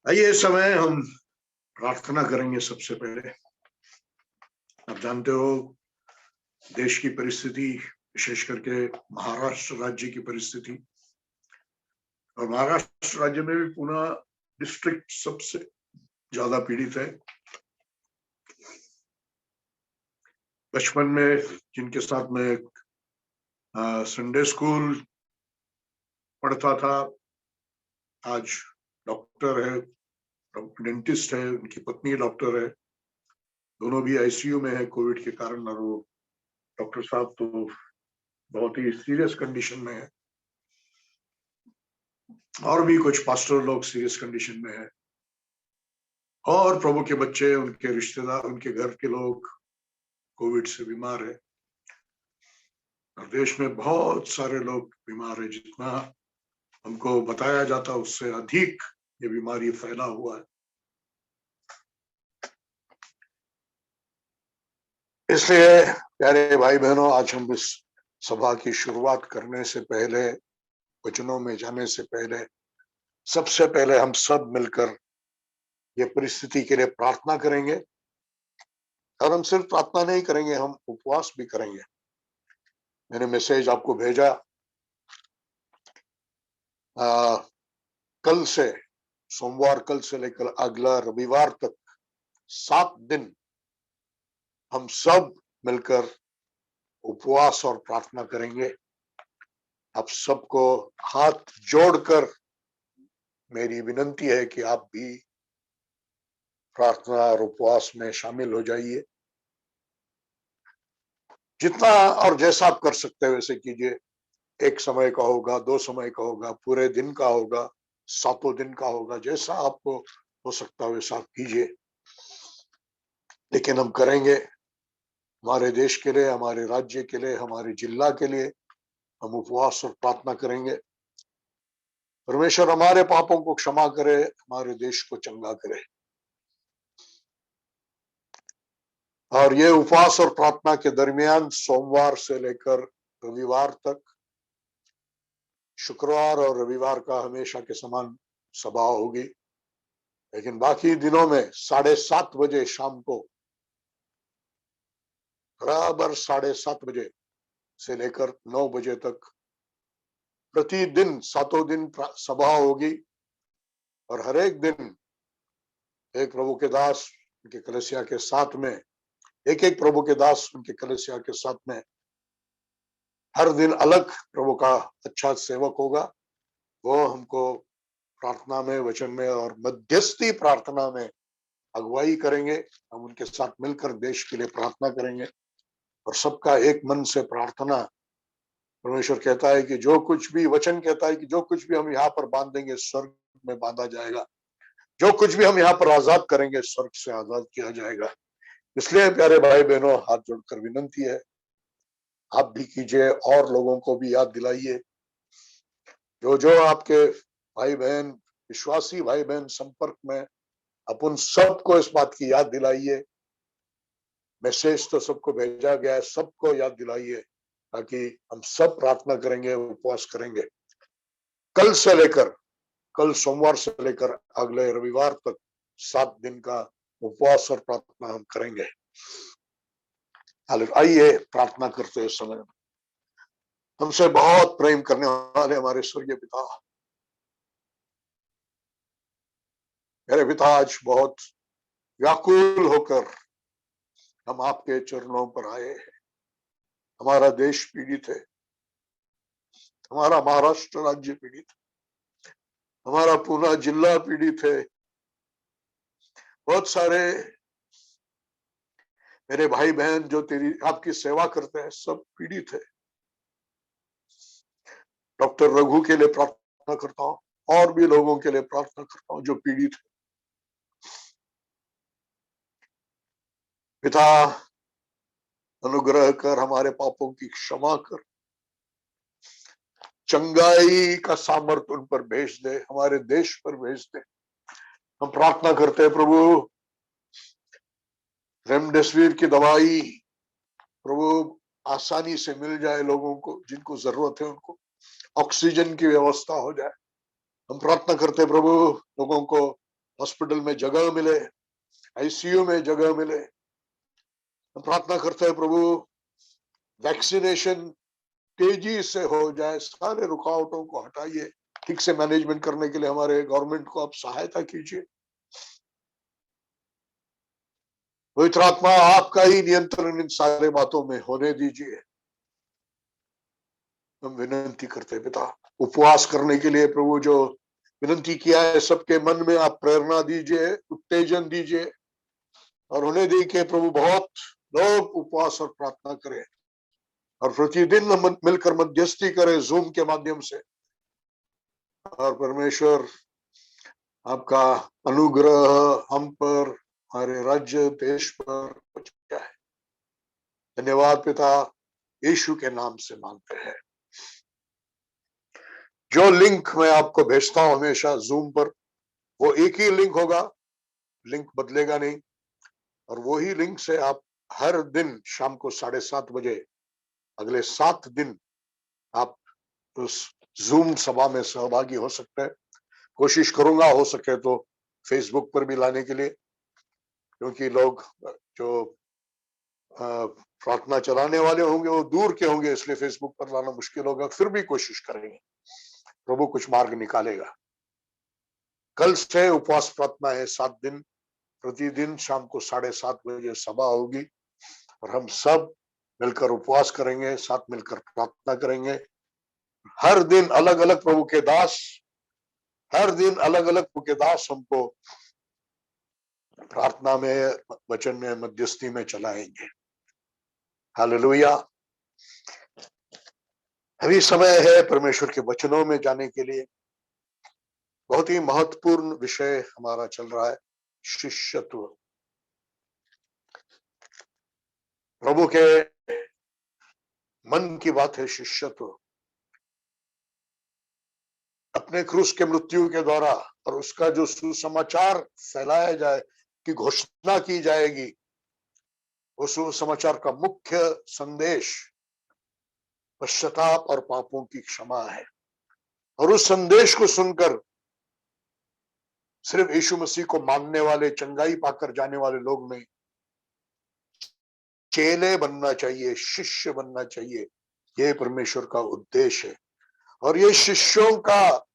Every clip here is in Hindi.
आइए इस समय हम प्रार्थना करेंगे। सबसे पहले आप जानते हो देश की परिस्थिति, विशेष करके महाराष्ट्र राज्य की परिस्थिति, और महाराष्ट्र राज्य में भी पूना डिस्ट्रिक्ट सबसे ज्यादा पीड़ित है। बचपन में जिनके साथ में संडे स्कूल पढ़ता था, आज डॉक्टर है, डेंटिस्ट है, उनकी पत्नी डॉक्टर है, दोनों भी आईसीयू में है कोविड के कारण। और वो डॉक्टर साहब तो बहुत ही सीरियस कंडीशन में है, और भी कुछ पास्टर लोग सीरियस कंडीशन में है, और प्रभु के बच्चे, उनके रिश्तेदार, उनके घर के लोग कोविड से बीमार है। और देश में बहुत सारे लोग बीमार है। जितना हमको बताया जाता उससे अधिक ये बीमारी फैला हुआ है। इसलिए प्यारे भाई बहनों, आज हम इस सभा की शुरुआत करने से पहले, वचनों में जाने से पहले, सबसे पहले हम सब मिलकर ये परिस्थिति के लिए प्रार्थना करेंगे। और हम सिर्फ प्रार्थना नहीं करेंगे, हम उपवास भी करेंगे। मैंने मैसेज आपको भेजा, कल से, सोमवार कल से लेकर अगला रविवार तक 7 दिन हम सब मिलकर उपवास और प्रार्थना करेंगे। आप सबको हाथ जोड़कर मेरी विनती है कि आप भी प्रार्थना और उपवास में शामिल हो जाइए। जितना और जैसा आप कर सकते हैं वैसे कीजिए। 1 समय का होगा, 2 समय का होगा, पूरे दिन का होगा, 7 दिन का होगा, जैसा आपको हो सकता है वैसा आप कीजिए। लेकिन हम करेंगे हमारे देश के लिए, हमारे राज्य के लिए, हमारे जिला के लिए हम उपवास और प्रार्थना करेंगे। परमेश्वर हमारे पापों को क्षमा करे, हमारे देश को चंगा करे। और ये उपवास और प्रार्थना के दरमियान सोमवार से लेकर रविवार तक, शुक्रवार और रविवार का हमेशा के समान सभा होगी। लेकिन बाकी दिनों में 7:30 बजे शाम को, बराबर 7:30 बजे से लेकर 9 बजे तक प्रतिदिन 7 दिन सभा होगी। और हर एक दिन एक प्रभु के दास उनके कलीसिया के साथ में, एक प्रभु के दास उनके कलीसिया के साथ में, हर दिन अलग प्रभु का अच्छा सेवक होगा। वो हमको प्रार्थना में, वचन में और मध्यस्थी प्रार्थना में अगुवाई करेंगे। हम उनके साथ मिलकर देश के लिए प्रार्थना करेंगे और सबका एक मन से प्रार्थना। परमेश्वर कहता है कि जो कुछ भी, वचन कहता है कि जो कुछ भी हम यहाँ पर बांध देंगे स्वर्ग में बांधा जाएगा, जो कुछ भी हम यहाँ पर आजाद करेंगे स्वर्ग से आजाद किया जाएगा। इसलिए प्यारे भाई बहनों, हाथ जोड़कर विनंती है, आप भी कीजिए और लोगों को भी याद दिलाइए। जो जो आपके भाई बहन, विश्वासी भाई बहन संपर्क में, आप उन सबको इस बात की याद दिलाइए। मैसेज तो सबको भेजा गया है, सबको याद दिलाइए ताकि हम सब प्रार्थना करेंगे, उपवास करेंगे। कल सोमवार से लेकर अगले रविवार तक 7 दिन का उपवास और प्रार्थना हम करेंगे। आइए प्रार्थना करते हैं। समय हमसे बहुत प्रेम करने वाले हमारे स्वर्गीय पिता, मेरे पिता, आज बहुत व्याकुल होकर हम आपके चरणों पर आए हैं। हमारा देश पीड़ित है, हमारा महाराष्ट्र राज्य पीड़ित, हमारा पूरा जिला पीड़ित है। बहुत सारे मेरे भाई बहन जो तेरी आपकी सेवा करते हैं सब पीड़ित है। डॉक्टर रघु के लिए प्रार्थना करता हूँ, और भी लोगों के लिए प्रार्थना करता हूँ जो पीड़ित है। पिता, अनुग्रह कर, हमारे पापों की क्षमा कर, चंगाई का सामर्थ्य उन पर भेज दे, हमारे देश पर भेज दे। हम प्रार्थना करते हैं प्रभु, रेमडेसिविर की दवाई प्रभु आसानी से मिल जाए लोगों को, जिनको जरूरत है उनको ऑक्सीजन की व्यवस्था हो जाए। हम प्रार्थना करते हैं प्रभु, लोगों को हॉस्पिटल में जगह मिले, आईसीयू में जगह मिले। हम प्रार्थना करते हैं प्रभु, वैक्सीनेशन तेजी से हो जाए, सारे रुकावटों को हटाइए, ठीक से मैनेजमेंट करने के लिए हमारे गवर्नमेंट को आप सहायता कीजिए। पवित्र आत्मा, आपका ही नियंत्रण इन सारे बातों में होने दीजिए। हम विनती करते हैं पिता, उपवास करने के लिए प्रभु जो विनती किया है, सबके मन में आप प्रेरणा दीजिए, उत्तेजन दीजिए, और उन्हें देखिए प्रभु बहुत लोग उपवास और प्रार्थना करें, और प्रतिदिन हम मिलकर मध्यस्थी करें जूम के माध्यम से। और परमेश्वर, आपका अनुग्रह हम पर, हमारे राज्य देश पर क्या है। धन्यवाद पिता, यीशु के नाम से मांगते हैं। जो लिंक मैं आपको भेजता हूं हमेशा जूम पर, वो एक ही लिंक होगा, लिंक बदलेगा नहीं, और वो ही लिंक से आप हर दिन शाम को 7:30 बजे अगले 7 दिन आप उस जूम सभा में सहभागी हो सकते हैं। कोशिश करूंगा हो सके तो फेसबुक पर भी लाने के लिए, क्योंकि लोग जो प्रार्थना चलाने वाले होंगे वो दूर के होंगे, इसलिए फेसबुक पर लाना मुश्किल होगा। फिर भी कोशिश करेंगे, प्रभु कुछ मार्ग निकालेगा। कल से उपवास प्रार्थना है 7 दिन, प्रतिदिन शाम को 7:30 बजे सभा होगी, और हम सब मिलकर उपवास करेंगे, साथ मिलकर प्रार्थना करेंगे। हर दिन अलग अलग प्रभु के दास, हर दिन अलग अलग प्रभु के दास हमको प्रार्थना में, वचन में, मध्यस्थी में चलाएंगे। हालेलुया। अभी समय है परमेश्वर के वचनों में जाने के लिए। बहुत ही महत्वपूर्ण विषय हमारा चल रहा है, शिष्यत्व। प्रभु के मन की बात है शिष्यत्व। अपने क्रूस के मृत्यु के द्वारा और उसका जो सुसमाचार फैलाया जाए, की घोषणा की जाएगी, उस सुसमाचार का मुख्य संदेश पश्चाताप और पापों की क्षमा है। और उस संदेश को सुनकर सिर्फ यीशु मसीह को मानने वाले, चंगाई पाकर जाने वाले लोग नहीं, चेले बनना चाहिए, शिष्य बनना चाहिए। यह परमेश्वर का उद्देश्य है। और ये शिष्यों का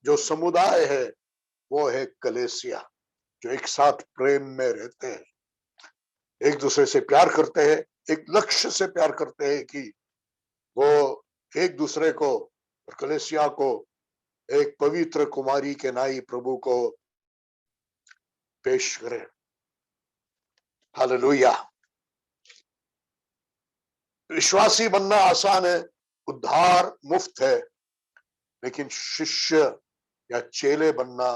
जो समुदाय है वो है कलीसिया, जो एक साथ प्रेम में रहते हैं, एक दूसरे से प्यार करते हैं, एक लक्ष्य से प्यार करते हैं कि वो एक दूसरे को और कलीसिया को एक पवित्र कुमारी के नाई प्रभु को पेश करें। हालेलुया। विश्वासी बनना आसान है, उद्धार मुफ्त है, लेकिन शिष्य या चेले बनना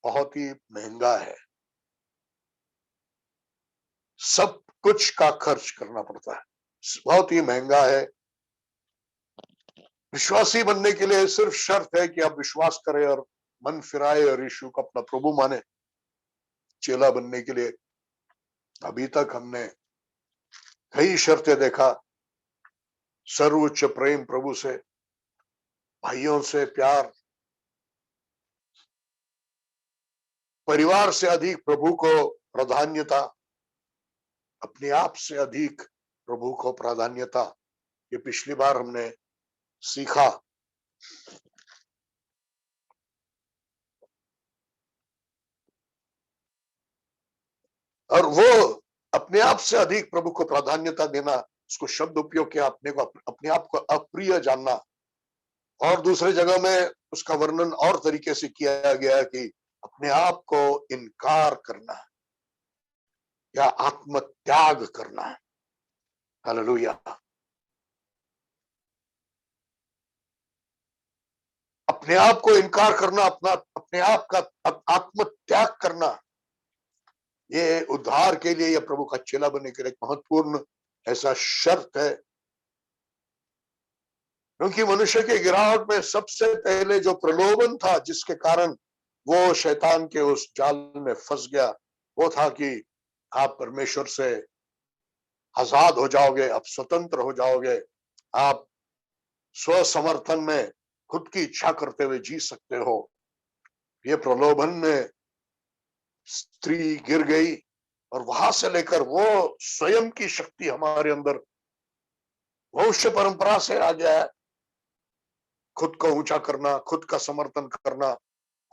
बहुत ही महंगा है। सब कुछ का खर्च करना पड़ता है, बहुत ही महंगा है। विश्वासी बनने के लिए सिर्फ शर्त है कि आप विश्वास करें और मन फिराए और यीशु को अपना प्रभु माने। चेला बनने के लिए अभी तक हमने कई शर्तें देखा। सर्वोच्च प्रेम प्रभु से, भाइयों से प्यार, परिवार से अधिक प्रभु को प्राधान्यता, अपने आप से अधिक प्रभु को प्राधान्यता। ये पिछली बार हमने सीखा। और वो अपने आप से अधिक प्रभु को प्राधान्यता देना, उसको शब्द उपयोग किया, अपने आप को अप्रिय जानना। और दूसरे जगह में उसका वर्णन और तरीके से किया गया कि अपने आप को इनकार करना या आत्मत्याग करना। हालेलुया। अपने आप को इनकार करना, अपने आप का आत्मत्याग करना, ये उद्धार के लिए या प्रभु का चेला बनने के लिए एक महत्वपूर्ण ऐसा शर्त है। क्योंकि मनुष्य के गिरावट में सबसे पहले जो प्रलोभन था, जिसके कारण वो शैतान के उस जाल में फंस गया, वो था कि आप परमेश्वर से आजाद हो जाओगे, आप स्वतंत्र हो जाओगे, आप स्व समर्थन में खुद की इच्छा करते हुए जी सकते हो। ये प्रलोभन में स्त्री गिर गई और वहां से लेकर वो स्वयं की शक्ति हमारे अंदर वंश परंपरा से आ गया है। खुद को ऊंचा करना, खुद का समर्थन करना,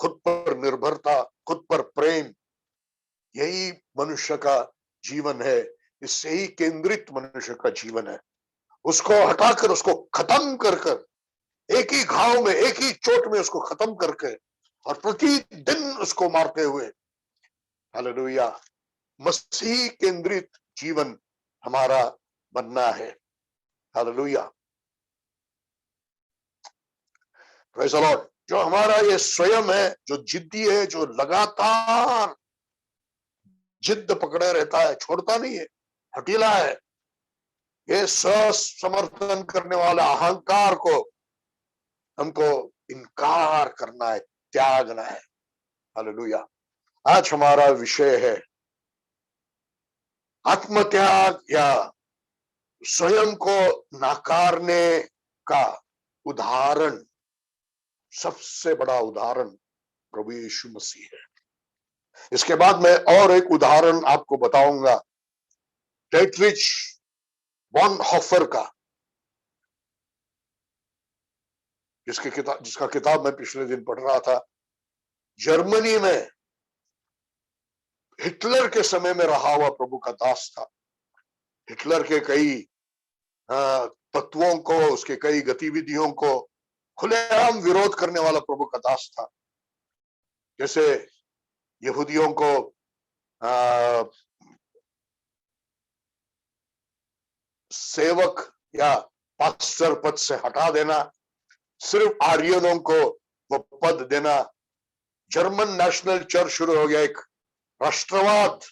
खुद पर निर्भरता, खुद पर प्रेम, यही मनुष्य का जीवन है। इससे ही केंद्रित मनुष्य का जीवन है। उसको हटाकर, उसको खत्म कर कर, एक ही घाव में, एक ही चोट में उसको खत्म करके और प्रतिदिन उसको मारते हुए, हालेलुया, मसीह केंद्रित जीवन हमारा बनना है। Hallelujah, praise the Lord. जो हमारा ये स्वयं है, जो जिद्दी है, जो लगातार जिद्द पकड़े रहता है, छोड़ता नहीं है, हठीला है, ये समर्थन करने वाला अहंकार को हमको इनकार करना है, त्यागना है। हालेलुया। आज हमारा विषय है आत्मत्याग या स्वयं को नकारने का उदाहरण। सबसे बड़ा उदाहरण प्रभु यीशु मसीह है। इसके बाद मैं और एक उदाहरण आपको बताऊंगा, डेट्रिच बॉनहोफर का, जिसका किताब मैं पिछले दिन पढ़ रहा था। जर्मनी में हिटलर के समय में रहा हुआ प्रभु का दास था। हिटलर के कई तत्वों को, उसके कई गतिविधियों को खुलेआम विरोध करने वाला प्रभु का दास था। जैसे यहूदियों को सेवक या पास्टर पद से हटा देना, सिर्फ आर्यनों को वो पद देना, जर्मन नेशनल चर्च शुरू हो गया, एक राष्ट्रवाद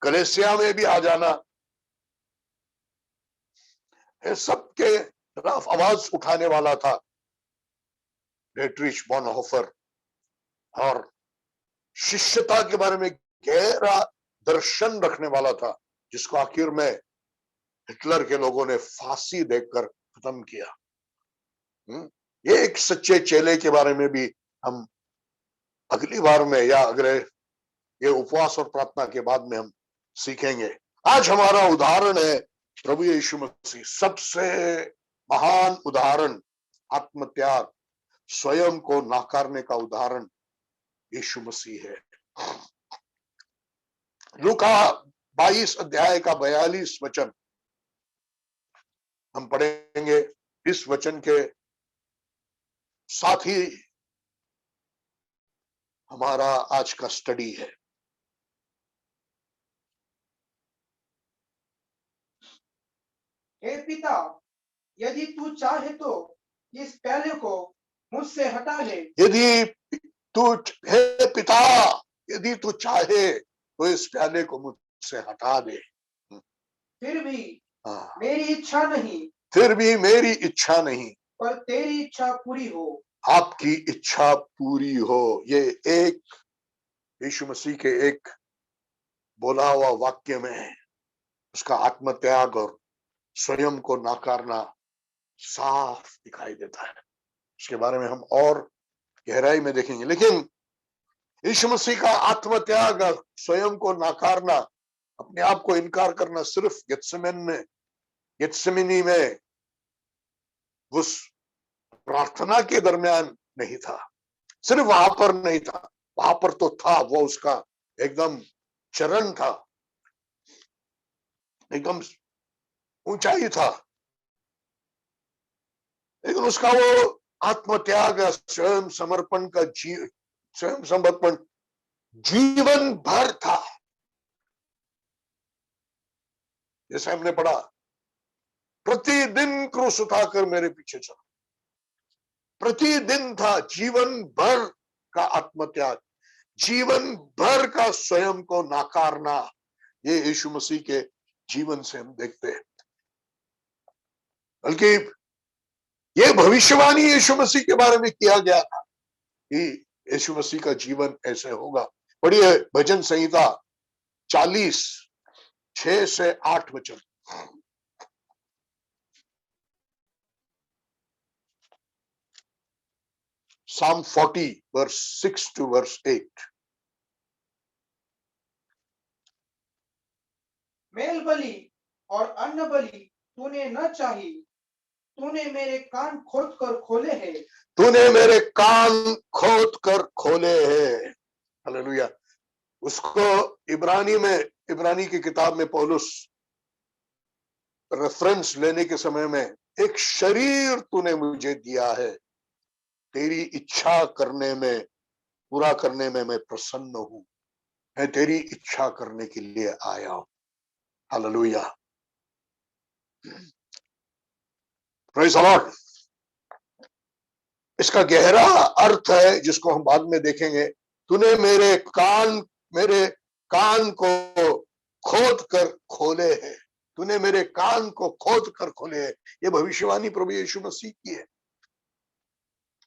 कलेसिया में भी आ जाना, सबके खिलाफ आवाज उठाने वाला था डेट्रिच बॉनहोफर। और शिष्यता के बारे में गहरा दर्शन रखने वाला था, जिसको आखिर में हिटलर के लोगों ने फांसी देकर खत्म किया। ये एक सच्चे चेले के बारे में भी हम अगली बार में या अगले ये उपवास और प्रार्थना के बाद में हम सीखेंगे। आज हमारा उदाहरण है प्रभु यीशु मसीह। सबसे महान उदाहरण आत्मत्याग, स्वयं को नकारने का उदाहरण यीशु मसीह है। लूका 22 अध्याय का 42 वचन हम पढ़ेंगे। इस वचन के साथ ही हमारा आज का स्टडी है। हे पिता, यदि तू चाहे तो इस प्याले को मुझसे हटा ले। यदि तू, हे पिता, यदि तू चाहे तो इस प्याले को मुझसे हटा दे। फिर भी मेरी इच्छा नहीं, फिर भी मेरी इच्छा नहीं, पर तेरी इच्छा पूरी हो। आपकी इच्छा पूरी हो। ये एक यीशु मसीह के एक बोला हुआ वाक्य में उसका आत्मत्याग और स्वयं को नकारना साफ दिखाई देता है। इसके बारे में हम और गहराई में देखेंगे। लेकिन यीशु मसीह का आत्मत्याग, स्वयं को नकारना, अपने आप को इनकार करना सिर्फ गेत्सेमनी में उस प्रार्थना के दरमियान नहीं था, सिर्फ वहां पर नहीं था, वहां पर तो था, वो उसका एकदम चरण था, एकदम ऊंचाई था। लेकिन उसका वो आत्मत्याग, स्वयं समर्पण का स्वयं समर्पण जीवन भर था। जैसे हमने पढ़ा, प्रतिदिन क्रूस उठाकर मेरे पीछे चलो। प्रतिदिन था, जीवन भर का आत्मत्याग, जीवन भर का स्वयं को नकारना। ये यीशु मसीह के जीवन से हम देखते हैं। बल्कि ये भविष्यवाणी यीशु मसीह के बारे में किया गया था कि यीशु मसीह का जीवन ऐसे होगा। पढ़िए भजन संहिता 40 6 से 8 वचन। Psalm 40 verse 6 to verse 8। Mail बलि और अन्न बलि तूने न चाही। तूने मेरे कान खोद कर खोले हैं। तूने मेरे कान खोद कर खोले हैं। हालेलुया। उसको इब्रानी की किताब में पौलुस रेफरेंस लेने के समय में, एक शरीर तूने मुझे दिया है, तेरी इच्छा करने में, पूरा करने में मैं प्रसन्न हूं। मैं तेरी इच्छा करने के लिए आया हूं। हालेलुया। Praise the Lord. इसका गहरा अर्थ है जिसको हम बाद में देखेंगे। तूने मेरे कान को खोद कर खोले हैं। तूने मेरे कान को खोद कर खोले हैं। ये भविष्यवाणी प्रभु यीशु मसीह की है।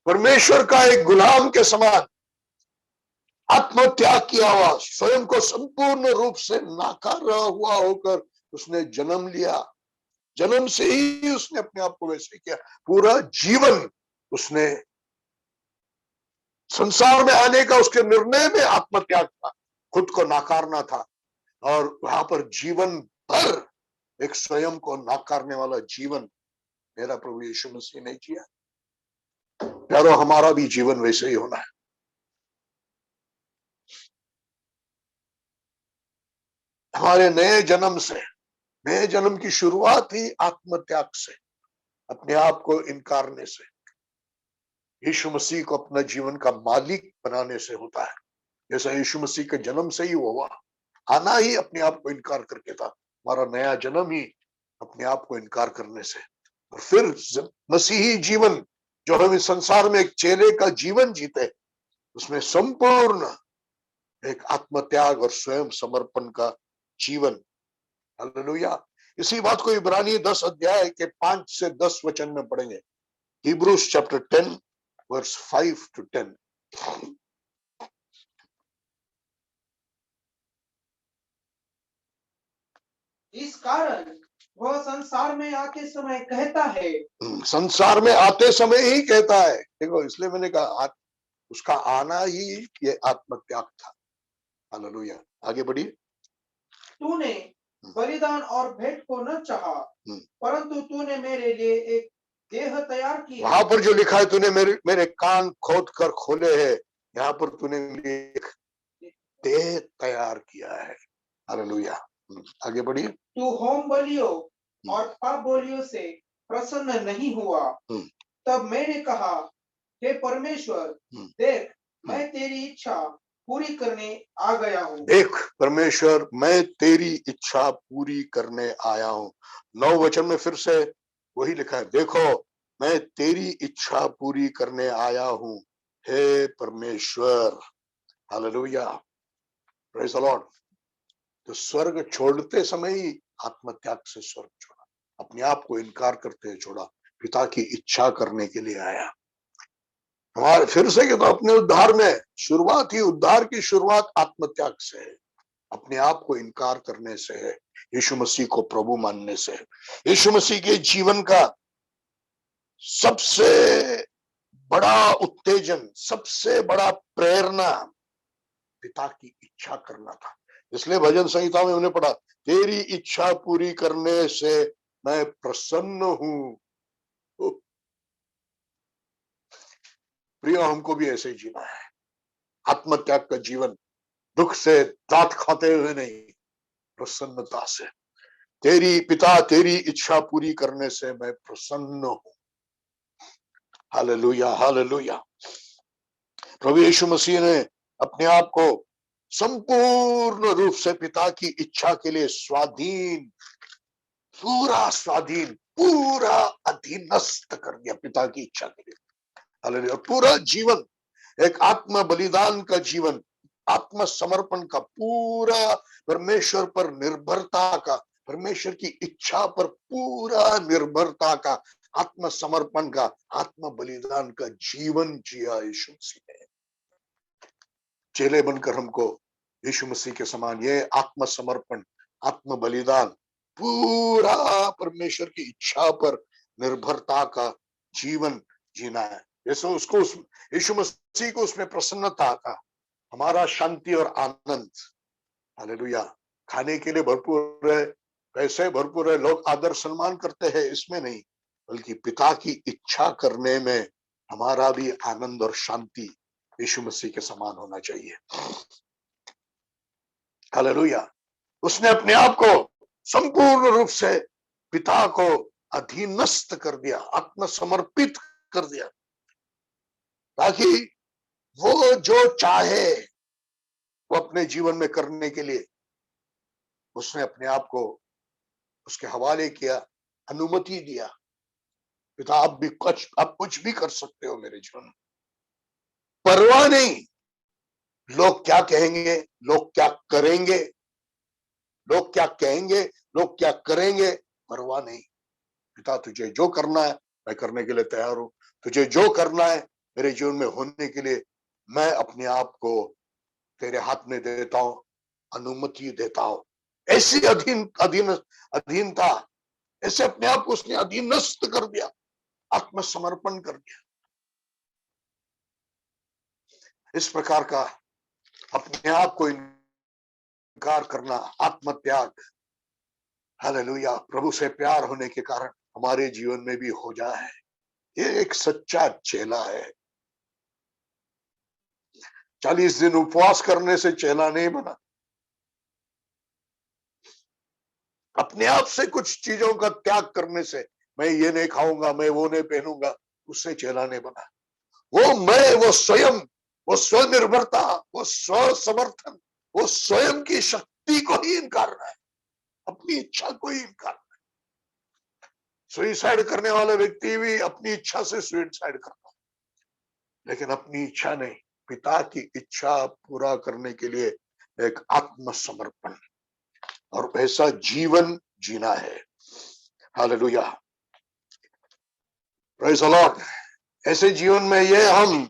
परमेश्वर का एक गुलाम के समान आत्मत्याग की आवाज, स्वयं को संपूर्ण रूप से नाकारा हुआ होकर उसने जन्म लिया। जन्म से ही उसने अपने आप को वैसे किया। पूरा जीवन उसने, संसार में आने का उसके निर्णय में आत्मत्याग था, खुद को नाकारना था। और वहां पर जीवन भर एक स्वयं को नाकारने वाला जीवन मेरा प्रभु यीशु मसीह ने जिया। प्यारो, हमारा भी जीवन वैसे ही होना है। हमारे नए जन्म की शुरुआत ही आत्मत्याग से, अपने आप को इनकारने से, यीशु मसीह को अपना जीवन का मालिक बनाने से होता है। जैसा यीशु मसीह के जन्म से ही हुआ, आना ही अपने आप को इनकार करके था। हमारा नया जन्म ही अपने आप को इनकार करने से, और फिर मसीही जीवन जो हम इस संसार में एक चेले का जीवन जीते, उसमें संपूर्ण एक आत्मत्याग और स्वयं समर्पण का जीवन। हालेलुया। इसी बात को इब्रानी 10 अध्याय के 5 से 10 वचन में पढ़ेंगे। Hebrews chapter 10 verse 5 to 10। इस कारण वह संसार में आते समय कहता है। संसार में आते समय ही कहता है। देखो, इसलिए मैंने कहा उसका आना ही ये आत्मत्याग था। हालेलुया। आगे बढ़िए। तूने बलिदान और भेंट को न चाहा, परंतु तूने मेरे लिए एक देह तैयार की है। वहां पर जो लिखा है, तूने मेरे कान खोद कर खोले हैं, यहाँ पर तूने एक देह तैयार किया है। हालेलुया। आगे बढ़िए। तू होम बलियों और पाप बलियों से प्रसन्न नहीं हुआ। तब मैंने कहा, हे परमेश्वर, देख, मैं तेरी इच्छा पूरी करने आ गया हूँ। देख परमेश्वर, मैं तेरी इच्छा पूरी करने आया हूँ। 9 वचन में फिर से वही लिखा है, देखो मैं तेरी इच्छा पूरी करने आया हूँ, हे परमेश्वर। हालेलुया। Praise the Lord. तो स्वर्ग छोड़ते समय ही आत्मत्याग से स्वर्ग छोड़ा, अपने आप को इनकार करते हुए छोड़ा, पिता की इच्छा करने के लिए आया। हमारे फिर से तो अपने उद्धार में उद्धार की शुरुआत आत्मत्याग से है, अपने आप को इनकार करने से है, यीशु मसीह को प्रभु मानने से है। यीशु मसीह के जीवन का सबसे बड़ा उत्तेजन, सबसे बड़ा प्रेरणा पिता की इच्छा करना था। इसलिए भजन संहिता में उन्हें पढ़ा, तेरी इच्छा पूरी करने से मैं प्रसन्न हूं। प्रिय, हमको भी ऐसे ही जीना है, आत्मत्याग का जीवन, दुख से दांत खाते हुए नहीं, प्रसन्नता से। तेरी इच्छा पूरी करने से मैं प्रसन्न हूं। Hallelujah, hallelujah. प्रभु यीशु मसीह ने अपने आप को संपूर्ण रूप से पिता की इच्छा के लिए स्वाधीन, पूरा अधीनस्थ कर दिया पिता की इच्छा के लिए। हालेलुया। पूरा जीवन एक आत्म बलिदान का जीवन, आत्म समर्पण का, पूरा परमेश्वर पर निर्भरता का, परमेश्वर की इच्छा पर पूरा निर्भरता का, आत्म समर्पण का, आत्म बलिदान का जीवन जिया यीशु मसीह ने। चेले बनकर हमको यीशु मसीह के समान ये आत्म समर्पण, आत्म बलिदान, पूरा परमेश्वर की इच्छा पर निर्भरता का जीवन जीना है। जैसे उसको यीशु मसीह को उसमें प्रसन्नता था, हमारा शांति और आनंद। हालेलुया। खाने के लिए भरपूर है, पैसे भरपूर है, लोग आदर सम्मान करते हैं, इसमें नहीं, बल्कि पिता की इच्छा करने में हमारा भी आनंद और शांति यीशु मसीह के समान होना चाहिए। हालेलुया। उसने अपने आप को संपूर्ण रूप से पिता को अधीनस्थ कर दिया, आत्मसमर्पित कर दिया, ताकि वो जो चाहे वो अपने जीवन में करने के लिए उसने अपने आप को उसके हवाले किया, अनुमति दिया। पिता आप कुछ भी कर सकते हो मेरे जीवन में, परवाह नहीं लोग क्या कहेंगे, लोग क्या करेंगे, लोग क्या कहेंगे, लोग क्या करेंगे, परवाह नहीं। पिता तुझे जो करना है मैं करने के लिए तैयार हूं, तुझे जो करना है मेरे जीवन में होने के लिए मैं अपने आप को तेरे हाथ में देता हूं, अनुमति देता हूं। ऐसी अधीनता, ऐसे अपने आप को उसने अधीनस्थ कर दिया, आत्मसमर्पण कर दिया। इस प्रकार का अपने आप को इनकार करना, आत्मत्याग, हालेलुया, प्रभु से प्यार होने के कारण हमारे जीवन में भी हो जाए। ये एक सच्चा चेला है। 40 दिन उपवास करने से चेला नहीं बना, अपने आप से कुछ चीजों का त्याग करने से, मैं ये नहीं खाऊंगा, मैं वो नहीं पहनूंगा, उससे चेला नहीं बना। वो स्वयं, वो स्वनिर्भरता, वो स्व समर्थन, वो स्वयं की शक्ति को ही इनकार रहा है, अपनी इच्छा को ही इनकार। सुइसाइड करने वाले व्यक्ति भी अपनी इच्छा से सुइसाइड करता है, लेकिन अपनी इच्छा नहीं, पिता की इच्छा पूरा करने के लिए एक आत्मसमर्पण और ऐसा जीवन जीना है। Hallelujah, praise the Lord. ऐसे जीवन में ये हम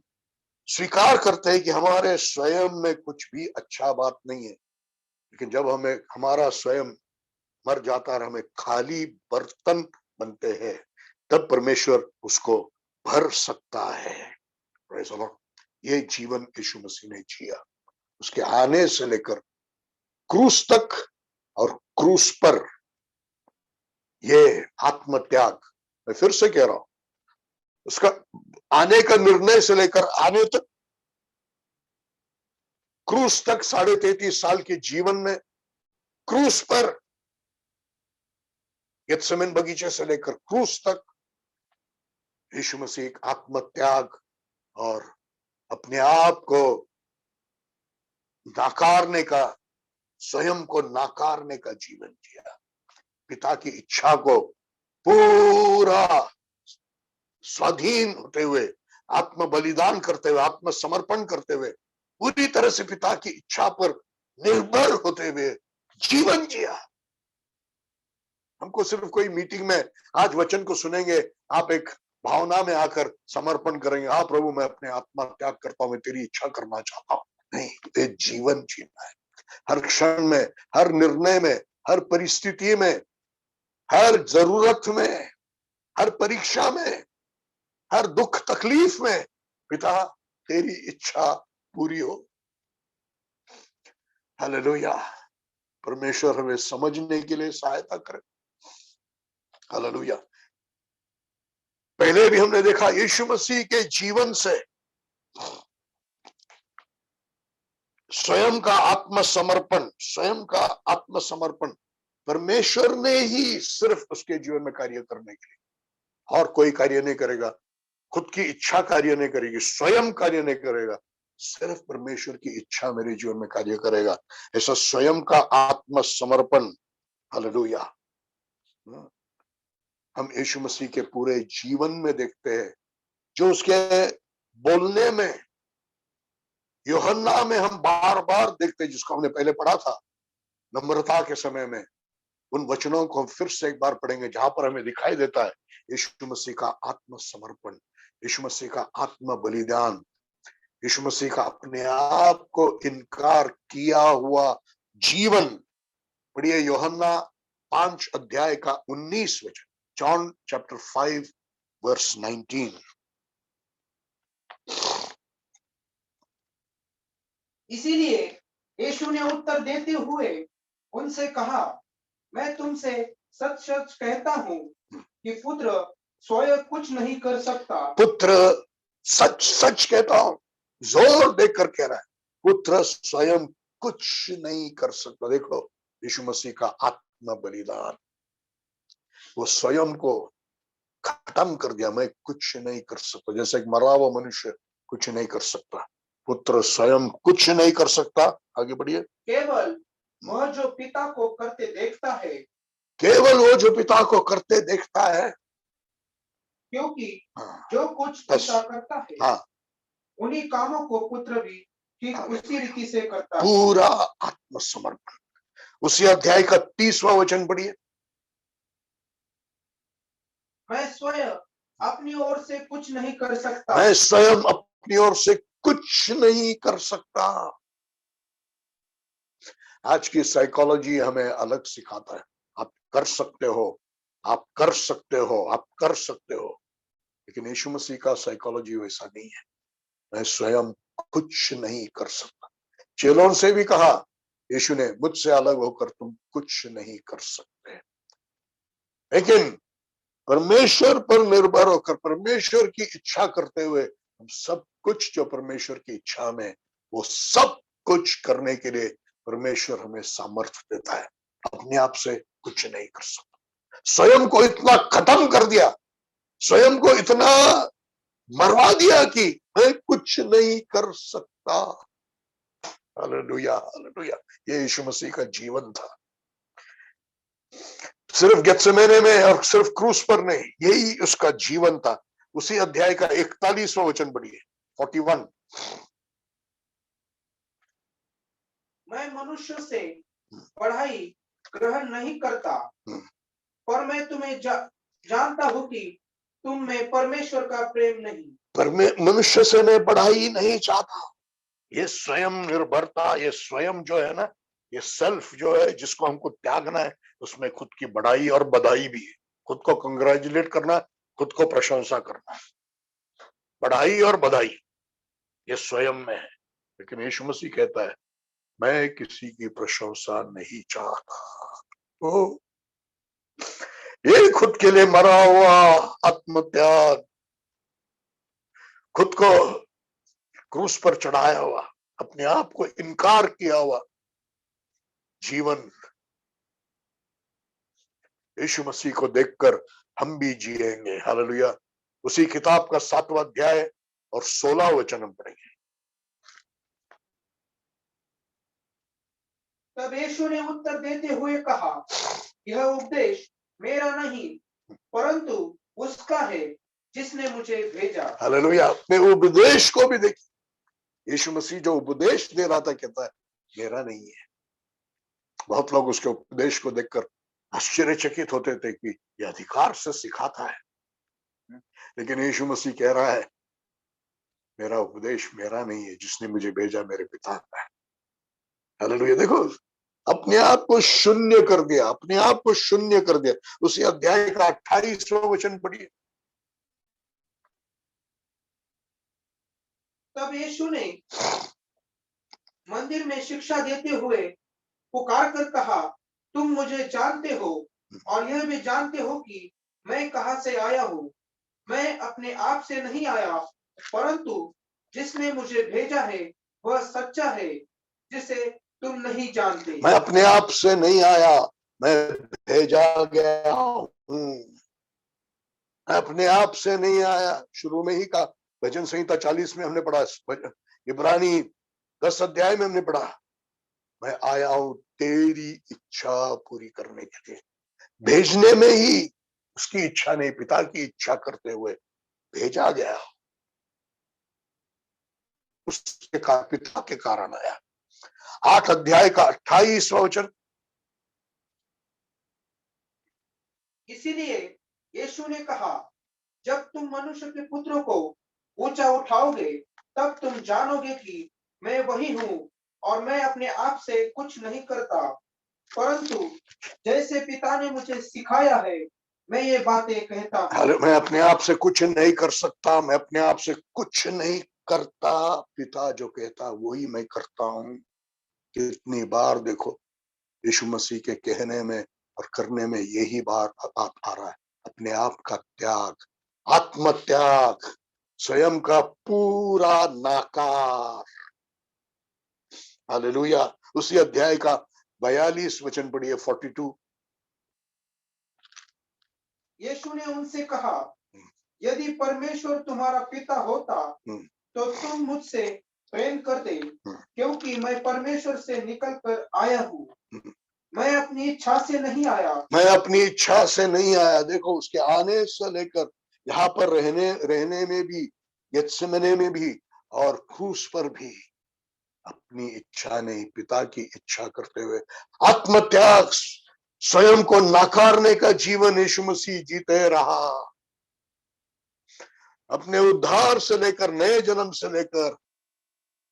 स्वीकार करते हैं कि हमारे स्वयं में कुछ भी अच्छा बात नहीं है, लेकिन जब हमें हमारा स्वयं मर जाता है, हमें खाली बर्तन बनते हैं, तब परमेश्वर उसको भर सकता है। Praise the Lord. ये जीवन यीशु मसीह ने जिया, उसके आने से लेकर क्रूस तक और क्रूस पर ये आत्मत्याग, मैं फिर से कह रहा हूं, उसका आने का निर्णय से लेकर आने तक, क्रूस तक 33.5 साल के जीवन में, क्रूस पर गेत्सेमन बगीचे से लेकर क्रूस तक यीशु मसीह एक आत्मत्याग और अपने आप को नाकारने का, स्वयं को नाकारने का जीवन जिया, पिता की इच्छा को पूरा स्वाधीन होते हुए, आत्म बलिदान करते हुए, आत्मसमर्पण करते हुए, पूरी तरह से पिता की इच्छा पर निर्भर होते हुए जीवन जिया। हमको सिर्फ कोई मीटिंग में आज वचन को सुनेंगे, आप एक भावना में आकर समर्पण करेंगे, हाँ प्रभु मैं अपने आत्मा त्याग करता हूं, मैं तेरी इच्छा करना चाहता हूं, नहीं, ये जीवन जीना है। हर क्षण में, हर निर्णय में, हर परिस्थिति में, हर जरूरत में, हर परीक्षा में, हर दुख तकलीफ में, पिता तेरी इच्छा पूरी हो। हालेलुया, परमेश्वर हमें समझने के लिए सहायता करे। हालेलुया। पहले भी हमने देखा यीशु मसीह के जीवन से स्वयं का आत्मसमर्पण परमेश्वर ने ही सिर्फ उसके जीवन में कार्य करने के लिए, और कोई कार्य नहीं करेगा, खुद की इच्छा कार्य नहीं करेगी, स्वयं कार्य नहीं करेगा, सिर्फ परमेश्वर की इच्छा मेरे जीवन में कार्य करेगा। ऐसा स्वयं का आत्मसमर्पण, हालेलुया, हम यीशु मसीह के पूरे जीवन में देखते हैं। जो उसके बोलने में, यूहन्ना में हम बार बार देखते हैं, जिसको हमने पहले पढ़ा था नम्रता के समय में, उन वचनों को हम फिर से एक बार पढ़ेंगे, जहां पर हमें दिखाई देता है यीशु मसीह का आत्मसमर्पण, यीशु मसीह का आत्म बलिदान, यीशु मसीह का अपने आप को इनकार किया हुआ जीवन। पढ़िए यूहन्ना 5 अध्याय का 19 वचन, जॉन चैप्टर 5 वर्स 19। इसीलिए यीशु ने उत्तर देते हुए उनसे कहा, मैं तुमसे सच सच कहता हूँ कि पुत्र स्वयं कुछ नहीं कर सकता। पुत्र, सच सच कहता हूं, जोर देकर कह रहा है, पुत्र स्वयं कुछ नहीं कर सकता। देखो यीशु मसीह का आत्म बलिदान, वो स्वयं को खत्म कर दिया। मैं कुछ नहीं कर सकता, जैसे एक मरा हुआ मनुष्य कुछ नहीं कर सकता, पुत्र स्वयं कुछ नहीं कर सकता। आगे बढ़िए। केवल वह जो पिता को करते देखता है, केवल वो जो पिता को करते देखता है, क्योंकि हाँ, जो कुछ बस, पिता करता है हाँ, उन्हीं कामों को पुत्र भी ठीक आगे उसी रीति से करता है। पूरा आत्मसमर्पण। उसी अध्याय का 30वां वचन पढ़िए। मैं स्वयं अपनी ओर से कुछ नहीं कर सकता। मैं स्वयं अपनी ओर से कुछ नहीं कर सकता। आज की साइकोलॉजी हमें अलग सिखाता है, आप कर सकते हो, आप कर सकते हो, आप कर सकते हो। लेकिन यीशु मसीह का साइकोलॉजी वैसा नहीं है। मैं स्वयं कुछ नहीं कर सकता। चेलों से भी कहा यीशु ने, मुझसे अलग होकर तुम कुछ नहीं कर सकते। लेकिन परमेश्वर पर निर्भर होकर, परमेश्वर की इच्छा करते हुए, हम सब कुछ जो परमेश्वर की इच्छा में, वो सब कुछ करने के लिए परमेश्वर हमें सामर्थ्य देता है। अपने आप से कुछ नहीं कर सकता। स्वयं को इतना खत्म कर दिया, स्वयं को इतना मरवा दिया कि मैं कुछ नहीं कर सकता। Hallelujah, hallelujah. ये यीशु मसीह का जीवन था। सिर्फ गेत्सेमने में और सिर्फ क्रूस पर नहीं, यही उसका जीवन था। उसी अध्याय का 41वां वचन पढ़िए, 41। मैं मनुष्य से पढ़ाई ग्रहण नहीं करता, पर मैं तुम्हें जानता हूँ कि तुम में परमेश्वर का प्रेम नहीं। पर मैं मनुष्य से मैं बढ़ाई नहीं चाहता। ये स्वयं निर्भरता, ये स्वयं जो है ना, ये सेल्फ जो है जिसको हमको त्यागना है, उसमें खुद की बढ़ाई और बधाई भी है। खुद को कंग्रेचुलेट करना, खुद को प्रशंसा करना, बढ़ाई और बधाई ये स्वयं में है। लेकिन यीशु मसीह कहता है, मैं किसी की प्रशंसा नहीं चाहता। ओ, ये खुद के लिए मरा हुआ आत्मत्याग, खुद को क्रूस पर चढ़ाया हुआ, अपने आप को इनकार किया हुआ जीवन यीशु मसीह को देखकर हम भी जिएंगे। हालेलुया। उसी किताब का 7वां अध्याय और 16वां वचन हम पढ़ेंगे। तब यीशु ने उत्तर देते हुए कहा, यह उपदेश मेरा नहीं परंतु उसका है जिसने मुझे भेजा। हालेलुया। अपने उपदेश को भी देखिए, यीशु मसीह जो उपदेश दे रहा था, कहता है मेरा नहीं है। बहुत लोग उसके उपदेश को देखकर आश्चर्यचकित होते थे कि यह अधिकार से सिखाता है। लेकिन यीशु मसीह कह रहा है, मेरा उपदेश मेरा नहीं है, जिसने मुझे भेजा मेरे पिता का है। हालेलुया। देखो, अपने आप को शून्य कर दिया, अपने आप को शून्य कर दिया। उसी अध्याय का 28वां वचन पढ़िए। तब यीशु ने मंदिर में शिक्षा देते हुए पुकार कर कहा, तुम मुझे जानते हो और यह भी जानते हो कि मैं कहाँ से आया हूँ। मैं अपने आप से नहीं आया, परंतु जिसने मुझे भेजा है वह सच्चा है, जिसे तुम नहीं जानते। मैं अपने आप से नहीं आया, मैं भेजा गया हूँ। मैं अपने आप से नहीं आया। शुरू में ही कहा, भजन संहिता 40 में हमने पढ़ा, इब्रानी 10 अध्याय में हमने पढ़ा, मैं आया हूं तेरी इच्छा पूरी करने के लिए। भेजने में ही उसकी इच्छा नहीं, पिता की इच्छा करते हुए भेजा गया, उसके पिता के कारण आया। 8 अध्याय का 28वां वचन। इसीलिए यीशु ने कहा, जब तुम मनुष्य के पुत्र को ऊंचा उठाओगे तब तुम जानोगे कि मैं वही हूँ और मैं अपने आप से कुछ नहीं करता, परंतु जैसे पिता ने मुझे सिखाया है मैं ये बातें कहता हूँ। मैं अपने आप से कुछ नहीं कर सकता, मैं अपने आप से कुछ नहीं करता, पिता जो कहता वही मैं करता हूं। कितनी बार देखो यीशु मसीह के कहने में और करने में यही बार आप आ रहा है, अपने आप का त्याग, आत्म त्याग, स्वयं का पूरा नाकार। हालेलुया। उसी अध्याय का 42 वचन पढ़िए, 42। यीशु ने उनसे कहा, यदि परमेश्वर तुम्हारा पिता होता तो तुम मुझसे प्रेम करते, क्योंकि मैं परमेश्वर से निकल कर आया हूँ। मैं अपनी इच्छा से नहीं आया। मैं अपनी इच्छा से नहीं आया। देखो, उसके आने से लेकर यहाँ पर रहने में भी, गेत्सेमने में भी और क्रूस पर भी अपनी इच्छा नहीं, पिता की इच्छा करते हुए आत्मत्याग, स्वयं को नकारने का जीवन यीशु मसीह जीते रहा। अपने उद्धार से लेकर, नए जन्म से लेकर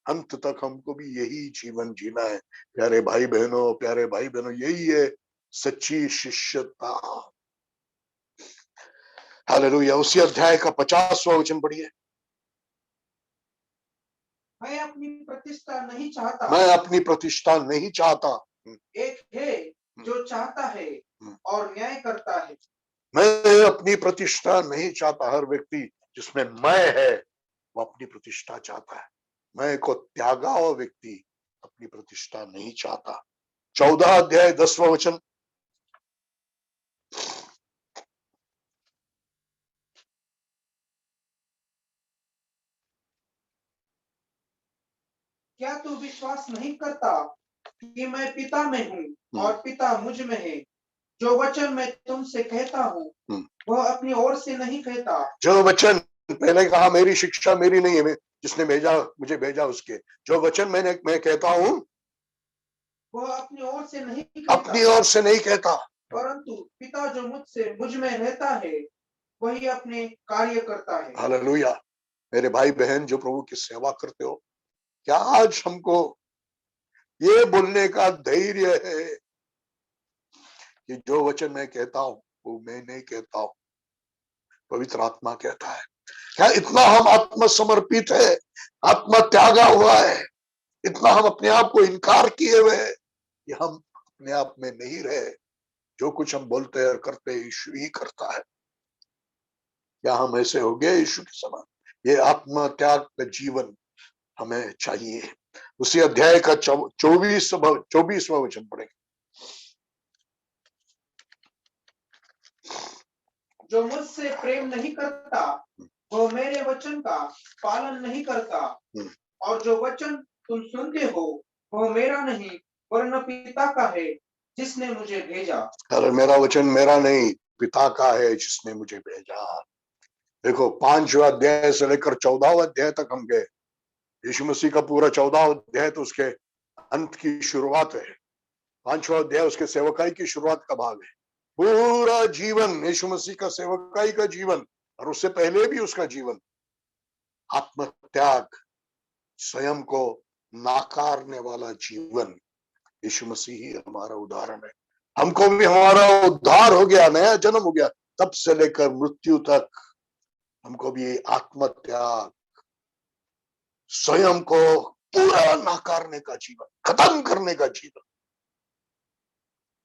अंत तक हमको भी यही जीवन जीना है। प्यारे भाई बहनों, यही है सच्ची शिष्यता। हालेलुया। उसी अध्याय का 50वां वचन पढ़िए। मैं अपनी प्रतिष्ठा नहीं चाहता। मैं अपनी प्रतिष्ठा नहीं चाहता। एक है जो चाहता है और न्याय करता है। मैं अपनी प्रतिष्ठा नहीं चाहता। हर व्यक्ति जिसमें मैं है वो अपनी प्रतिष्ठा चाहता है। मैं को त्यागा हुआ व्यक्ति अपनी प्रतिष्ठा नहीं चाहता। 14 अध्याय 10वां वचन। क्या तू विश्वास नहीं करता कि मैं पिता में हूँ और पिता मुझ में है? जो वचन मैं तुमसे कहता हूँ वह अपनी ओर से नहीं कहता। जो वचन, पहले कहा मेरी शिक्षा मेरी नहीं है, जिसने मुझे भेजा उसके। जो वचन मैं कहता हूँ वह अपनी ओर से नहीं कहता, अपनी ओर से नहीं कहता, परंतु पिता जो मुझ में रहता है वही अपने कार्य करता है। हालेलुया। मेरे भाई बहन जो प्रभु की सेवा करते हो, क्या आज हमको ये बोलने का धैर्य है कि जो वचन मैं कहता हूं वो मैं नहीं कहता हूं, पवित्र आत्मा कहता है? क्या इतना हम आत्मसमर्पित है, आत्मा त्यागा हुआ है, इतना हम अपने आप को इनकार किए हुए हैं कि हम अपने आप में नहीं रहे? जो कुछ हम बोलते हैं और करते हैं यीशु ही करता है। क्या हम ऐसे हो गए यीशु के समान? ये आत्म त्याग का जीवन हमें चाहिए। उसी अध्याय का 24वां वचन पढ़ेंगे। जो मुझसे प्रेम नहीं करता वह मेरे वचन का पालन नहीं करता, और जो वचन तुम सुनते हो वह मेरा नहीं वरन पिता का है जिसने मुझे भेजा। अरे मेरा वचन मेरा नहीं, पिता का है जिसने मुझे भेजा। देखो, 5वां अध्याय से लेकर 14वां अध्याय तक हम गए। यीशु मसीह का पूरा 14वां अध्याय तो उसके अंत की शुरुआत है। 5वां अध्याय उसके सेवकाई की शुरुआत का भाग है। पूरा जीवन यीशु मसीह का सेवकाई का जीवन, और उससे पहले भी उसका जीवन आत्मत्याग, स्वयं को नाकारने वाला जीवन। यीशु मसीह ही हमारा उदाहरण है। हमको भी हमारा उद्धार हो गया, नया जन्म हो गया, तब से लेकर मृत्यु तक हमको भी आत्मत्याग, स्वयं को पूरा नाकारने का जीवन, खत्म करने का जीवन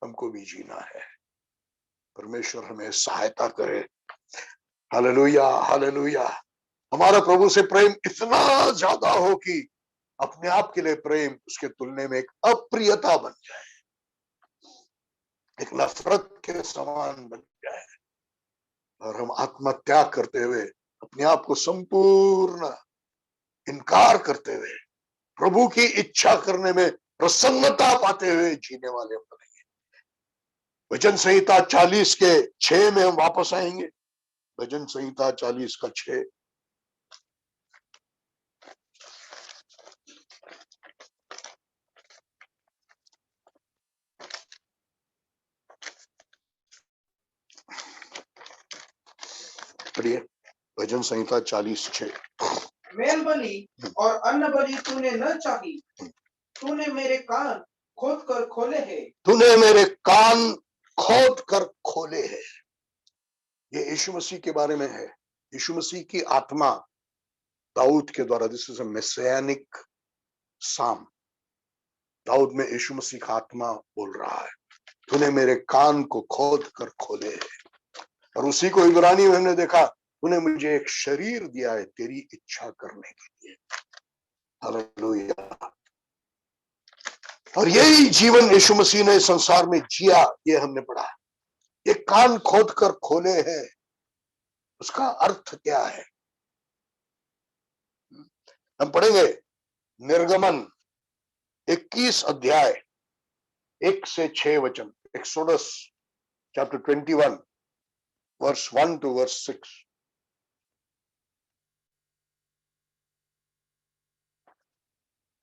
हमको भी जीना है। परमेश्वर हमें सहायता करे। Hallelujah, hallelujah. हमारा प्रभु से प्रेम इतना ज्यादा हो कि अपने आप के लिए प्रेम उसके तुलने में एक अप्रियता बन जाए, एक नफरत के समान बन जाए, और हम आत्मत्याग करते हुए, अपने आप को संपूर्ण इनकार करते हुए, प्रभु की इच्छा करने में प्रसन्नता पाते हुए जीने वाले बनेंगे। भजन संहिता 40 के 6 में हम वापस आएंगे। भजन संहिता 40 का 6। पढ़िए, भजन संहिता 40:6। मेल बलि और अन्न बलि तूने न चाही, तूने मेरे कान खोद कर खोले है। तूने मेरे कान खोद कर खोले हैं। ये यीशु मसीह के बारे में है। यीशु मसीह की आत्मा दाऊद के द्वारा, दिस इज अ मेसियानिक साम, दाऊद में यीशु मसीह का आत्मा बोल रहा है। तूने मेरे कान को खोद कर खोले हैं। और उसी को इब्रानी में हमने देखा, तूने मुझे एक शरीर दिया है तेरी इच्छा करने के लिए। हालेलुया। और यही जीवन यीशु मसीह ने संसार में जिया, ये हमने पढ़ा। ये कान खोद कर खोले हैं, उसका अर्थ क्या है? हम पढ़ेंगे निर्गमन 21 अध्याय 1 से 6 वचन, Exodus chapter 21 verse 1 to verse 6।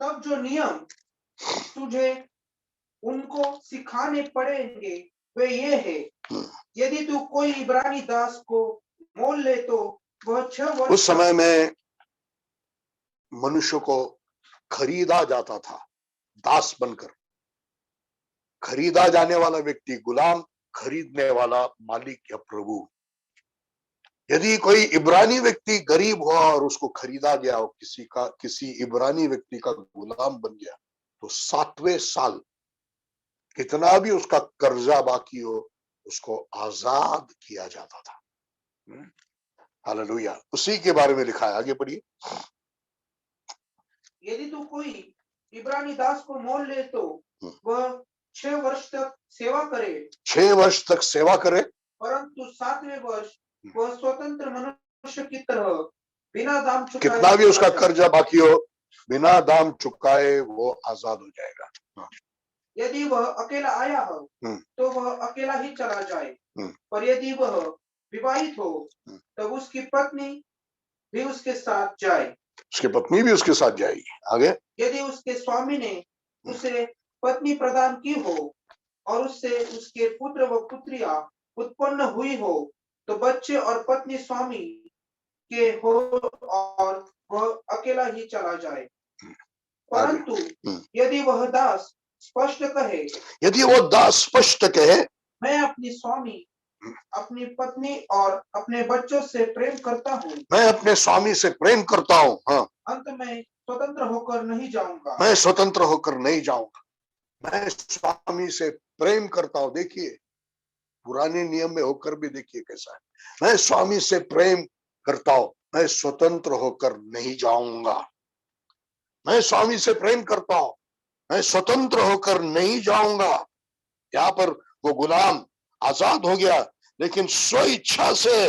तब जो नियम तुझे उनको सिखाने पड़ेंगे वे ये है, यदि तू कोई इब्रानी दास को मोल ले तो वह 6 वर्ष उस समय में मनुष्य को खरीदा जाता था, दास बनकर। खरीदा जाने वाला व्यक्ति गुलाम, खरीदने वाला मालिक या प्रभु। यदि कोई इब्रानी व्यक्ति गरीब हुआ और उसको खरीदा गया हो, किसी इब्रानी व्यक्ति का गुलाम बन गया, तो 7वें साल कितना भी उसका कर्जा बाकी हो, उसको आजाद किया जाता था। हालेलुया। उसी के बारे में लिखा है, आगे पढ़िए। यदि तू कोई इब्रानी दास को मोल ले तो वह 6 वर्ष तक सेवा करे। 6 वर्ष तक सेवा करे, परंतु 7वें वर्ष वह स्वतंत्र मनुष्य की तरह बिना दाम चुकाए, कितना भी उसका कर्जा बाकी हो, बिना दाम चुकाए वो आजाद हो जाएगा। यदि वह अकेला आया हो तो वह अकेला ही चला जाए, पर यदि वह विवाहित हो तब उसकी पत्नी भी उसके साथ जाए। उसकी पत्नी भी उसके साथ जाएगी। आगे, यदि उसके स्वामी ने उसे पत्नी प्रदान की हो और उससे उसके पुत्र व पुत्रियां उत्पन्न हुई हो तो बच्चे और पत्नी स्वामी के हो और वह अकेला ही चला जाए। परंतु यदि वह दास स्पष्ट कहे, यदि वो दास स्पष्ट कहे, मैं अपनी स्वामी, अपनी पत्नी और अपने बच्चों से प्रेम करता हूँ, मैं अपने स्वामी से प्रेम करता हूँ, हाँ, अंत में स्वतंत्र होकर नहीं जाऊंगा, मैं स्वतंत्र होकर नहीं जाऊंगा, मैं स्वामी से प्रेम करता हूँ। देखिए पुराने नियम में होकर भी देखिए कैसा है, मैं स्वामी से प्रेम करता हूँ, मैं स्वतंत्र होकर नहीं जाऊंगा। मैं स्वामी से प्रेम करता हूँ, मैं स्वतंत्र होकर नहीं जाऊंगा। यहाँ पर वो गुलाम आजाद हो गया, लेकिन स्व इच्छा से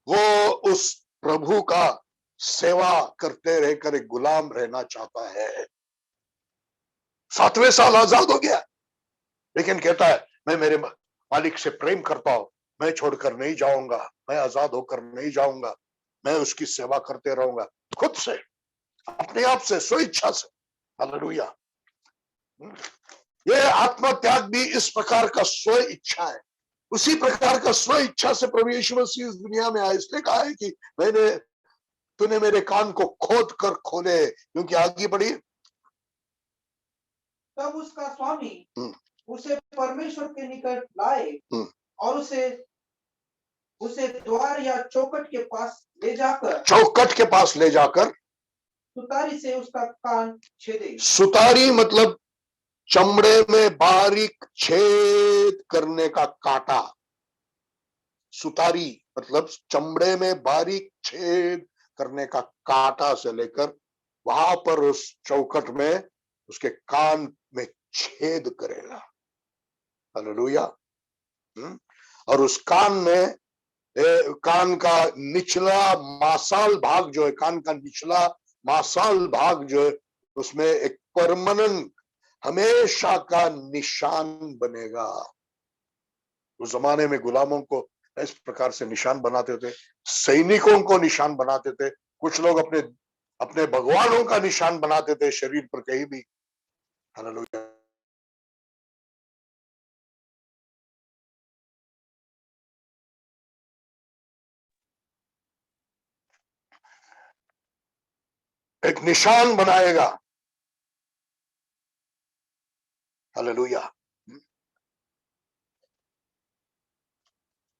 वो उस प्रभु का सेवा करते रहकर एक गुलाम रहना चाहता है। 7वें साल आजाद हो गया, लेकिन कहता है मैं मेरे मालिक से प्रेम करता हूं, मैं छोड़कर नहीं जाऊंगा, मैं आजाद होकर नहीं जाऊंगा, मैं उसकी सेवा करते रहूंगा, खुद से, अपने आप से, स्व इच्छा से। हालेलुया। ये आत्मा त्याग भी इस प्रकार का स्व इच्छा है। उसी प्रकार का स्व इच्छा से प्रभु यीशु मसीह इस दुनिया में आए। इसलिए कहा है कि तूने मेरे कान को खोद कर खोले, क्योंकि आगे बढ़ी। तब उसका स्वामी उसे परमेश्वर के निकट लाए और उसे द्वार या चौखट के पास ले जाकर सुतारी से उसका कान छेदे। सुतारी मतलब चमड़े में बारीक छेद करने का कांटा। सुतारी मतलब चमड़े में बारीक छेद करने का कांटा से लेकर वहां पर उस चौखट में उसके कान में छेद करेगा। हालेलुया। और उस कान में कान का निचला मांसल भाग जो है, कान का निचला मांसल भाग जो है, उसमें एक परमानेंट हमेशा का निशान बनेगा। उस जमाने में गुलामों को इस प्रकार से निशान बनाते थे, सैनिकों को निशान बनाते थे, कुछ लोग अपने अपने भगवानों का निशान बनाते थे शरीर पर कहीं भी। हालेलुया। एक निशान बनाएगा। हालेलुया।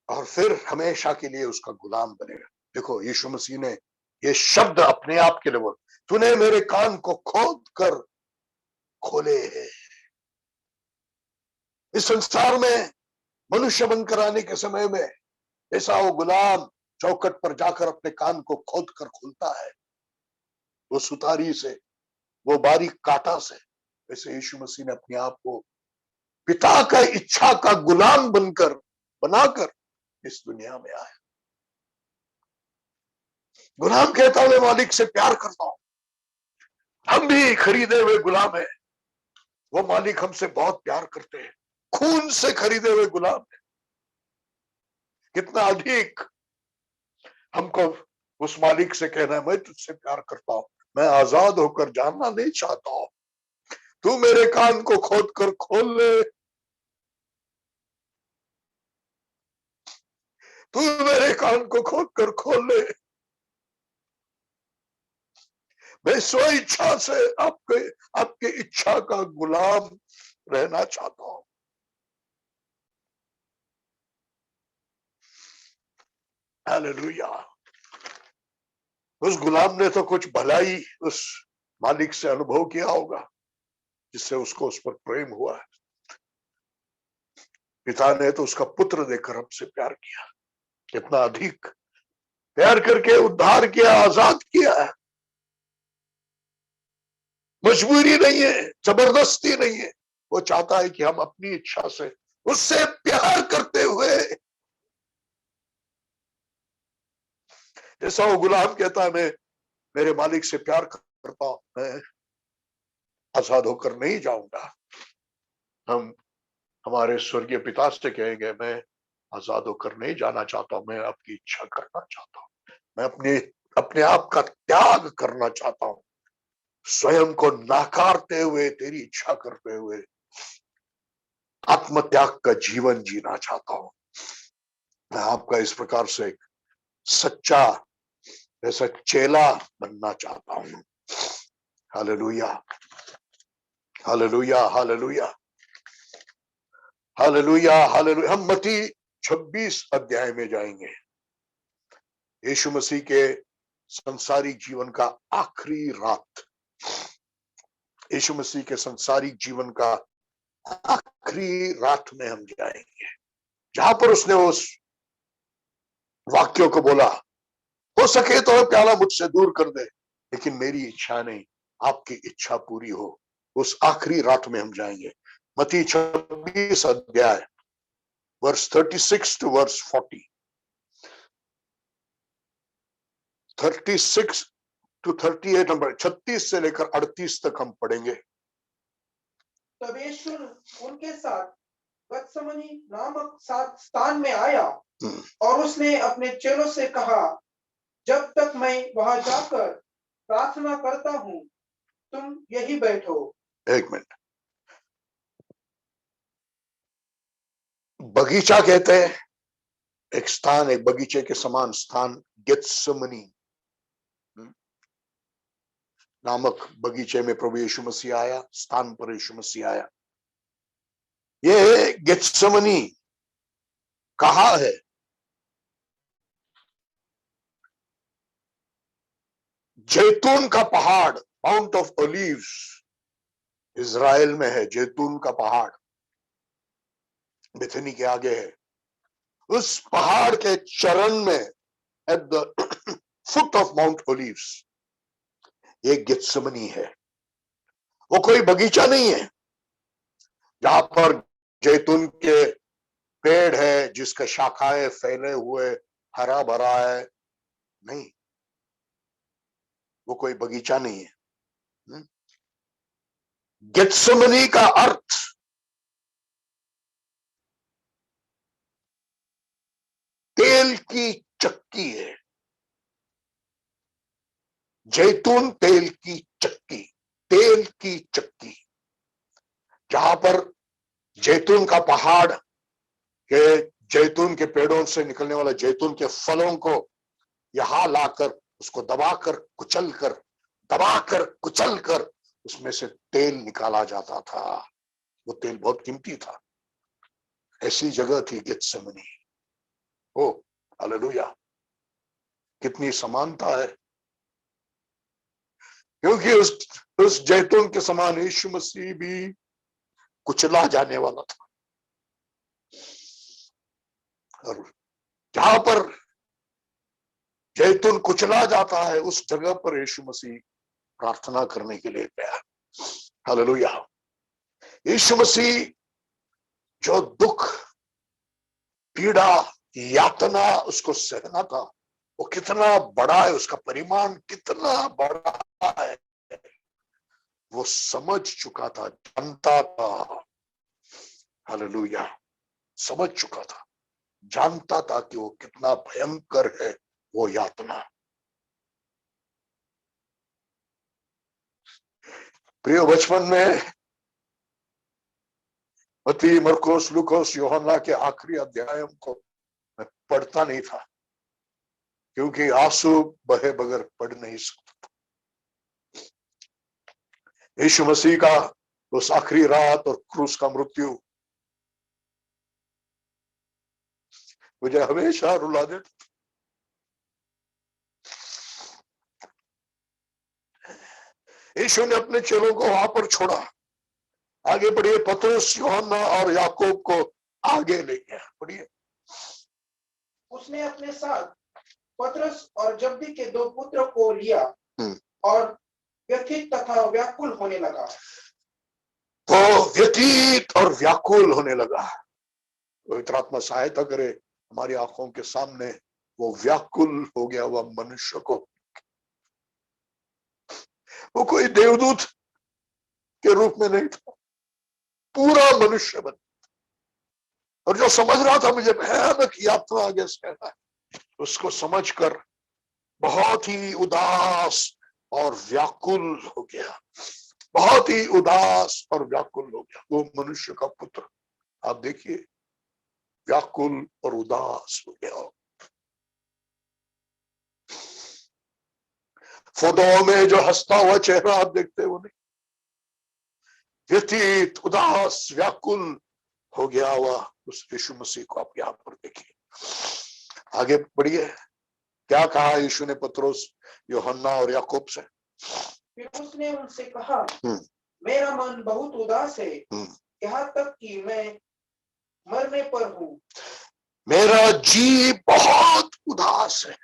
और फिर हमेशा के लिए उसका गुलाम बनेगा। देखो यीशु मसीह ने ये शब्द अपने आप के लिए बोल, तूने मेरे कान को खोद कर खोले हैं। इस संसार में मनुष्य बनकर आने के समय में ऐसा वो गुलाम चौखट पर जाकर अपने कान को खोद कर खोलता है, वो सुतारी से, वो बारीक कांटा से, वैसे यीशु मसीह ने अपने आप को पिता का इच्छा का गुलाम बनकर बनाकर इस दुनिया में आया। गुलाम कहता हूं मैं मालिक से प्यार करता हूं। हम भी खरीदे हुए गुलाम हैं, वो मालिक हमसे बहुत प्यार करते हैं, खून से खरीदे हुए गुलाम है। कितना अधिक हमको उस मालिक से कहना है, मैं तुझसे प्यार करता हूं, मैं आजाद होकर जानना नहीं चाहता हूं, तू मेरे कान को खोद कर खोल ले, तू मेरे कान को खोद कर खोल ले, मैं स्व इच्छा से आपके इच्छा का गुलाम रहना चाहता हूं। हालेलुया। उस गुलाम ने तो कुछ भलाई उस मालिक से अनुभव किया होगा, जिससे उसको उस पर प्रेम हुआ है। पिता ने तो उसका पुत्र देकर हमसे प्यार किया, कितना अधिक प्यार करके उद्धार किया, आजाद किया है। मजबूरी नहीं है, जबरदस्ती नहीं है, वो चाहता है कि हम अपनी इच्छा से उससे प्यार करते हुए, जैसा वो गुलाम कहता है मैं मेरे मालिक से प्यार करता हूं, मैं आजाद होकर नहीं जाऊंगा। हम हमारे स्वर्गीय पिता से कहेंगे, मैं आजाद होकर नहीं जाना चाहता हूं, मैं आपकी इच्छा करना चाहता हूं, मैं अपने आप का त्याग करना चाहता हूं, स्वयं को नाकारते हुए तेरी इच्छा करते हुए आत्मत्याग का जीवन जीना चाहता हूं। मैं आपका इस प्रकार से एक सच्चा ऐसा चेला बनना चाहता हूं। Hallelujah, hallelujah, hallelujah, hallelujah, hallelujah. हम मत्ती 26 अध्याय में जाएंगे। यीशु मसीह के संसारिक जीवन का आखिरी रात, यीशु मसीह के संसारिक जीवन का आखिरी रात में हम जाएंगे, जहां पर उसने उस वाक्यों को बोला, हो सके तो प्याला मुझसे दूर कर दे, लेकिन मेरी इच्छा नहीं, आपकी इच्छा पूरी हो। उस आखिरी रात में हम जाएंगे। मत्ती 26 अध्याय verse 36 to verse 40, 36 to 38, number 36 से लेकर 38 तक हम पढ़ेंगे। तब यीशु उनके साथ गतसमनी नामक स्थान में आया और उसने अपने चेलों से कहा, जब तक मैं वहां जाकर प्रार्थना करता हूं, तुम यही बैठो। एक मिनट, बगीचा कहते हैं, एक स्थान, एक बगीचे के समान स्थान, गेत्सेमनी नामक बगीचे में प्रभु यीशु मसीह आया, स्थान पर यीशु मसीह आया। ये गेत्सेमनी कहाँ है? जैतून का पहाड़, माउंट ऑफ ओलिव्स, इजराइल में है। जैतून का पहाड़ बेथनी के आगे है। उस पहाड़ के चरण में, at the foot of mount olives, एक गेत्सेमनी है। वो कोई बगीचा नहीं है जहां पर जैतून के पेड़ है जिसका शाखाएं फैले हुए हरा भरा है, नहीं, वो कोई बगीचा नहीं है। गेत्सेमनी का अर्थ तेल की चक्की है। जैतून तेल की चक्की, तेल की चक्की, जहां पर जैतून का पहाड़ के जैतून के पेड़ों से निकलने वाला जैतून के फलों को यहां लाकर उसको दबाकर कुचल कर उसमें से तेल निकाला जाता था। वो तेल बहुत कीमती था। ऐसी जगह थी गेत्सेमनी। ओ हालेलुया, कितनी समानता है, क्योंकि उस जैतून के समान यीशु मसीह भी कुचला जाने वाला था, और जहां पर जैतून कुचला जाता है उस जगह पर यीशु मसीह प्रार्थना करने के लिए गया। हालेलुया। यीशु मसीह जो दुख, पीड़ा, यातना उसको सहना था, वो कितना बड़ा है, उसका परिमाण कितना बड़ा है, वो समझ चुका था, जानता था। हालेलुया। समझ चुका था, जानता था कि वो कितना भयंकर है वो यातना। प्रिय, बचपन में मत्ती, मरकुस, लूकोस, यूहन्ना के आखिरी अध्यायों को मैं पढ़ता नहीं था, क्योंकि आंसू बहे बगैर पढ़ नहीं सकता। यीशु मसीह का उस आखिरी रात और क्रूस का मृत्यु मुझे हमेशा रुला देता। यीशु ने अपने चेलों को वहां पर छोड़ा, आगे बढ़िए, पतरस, यूहन्ना और याकूब को आगे ले गया। बढ़िए, उसने अपने साथ पतरस और जब्दी के दो पुत्र को लिया और व्यथित तथा व्याकुल होने लगा। वो व्यतीत और व्याकुल होने लगा। पवित्र आत्मा सहायता करे, हमारी आंखों के सामने वो व्याकुल हो गया हुआ मनुष्य को, वो कोई देवदूत के रूप में नहीं था, पूरा मनुष्य बन, और जो समझ रहा था मुझे भयानक यात्रा आगे सहना है, उसको समझकर बहुत ही उदास और व्याकुल हो गया। बहुत ही उदास और व्याकुल हो गया वो मनुष्य का पुत्र। आप देखिए, व्याकुल और उदास हो गया। फोटो में जो हंसता हुआ चेहरा आप देखते हो नहीं, व्यतीत, उदास, व्याकुल हो गया हुआ उस यीशु मसीह को आप यहां पर देखिए। आगे बढ़िए, क्या कहा यीशु ने पतरस, यूहन्ना और याकूब से? फिर उसने उनसे कहा, मेरा मन बहुत उदास है, यहाँ तक कि मैं मरने पर हूँ। मेरा जी बहुत उदास है।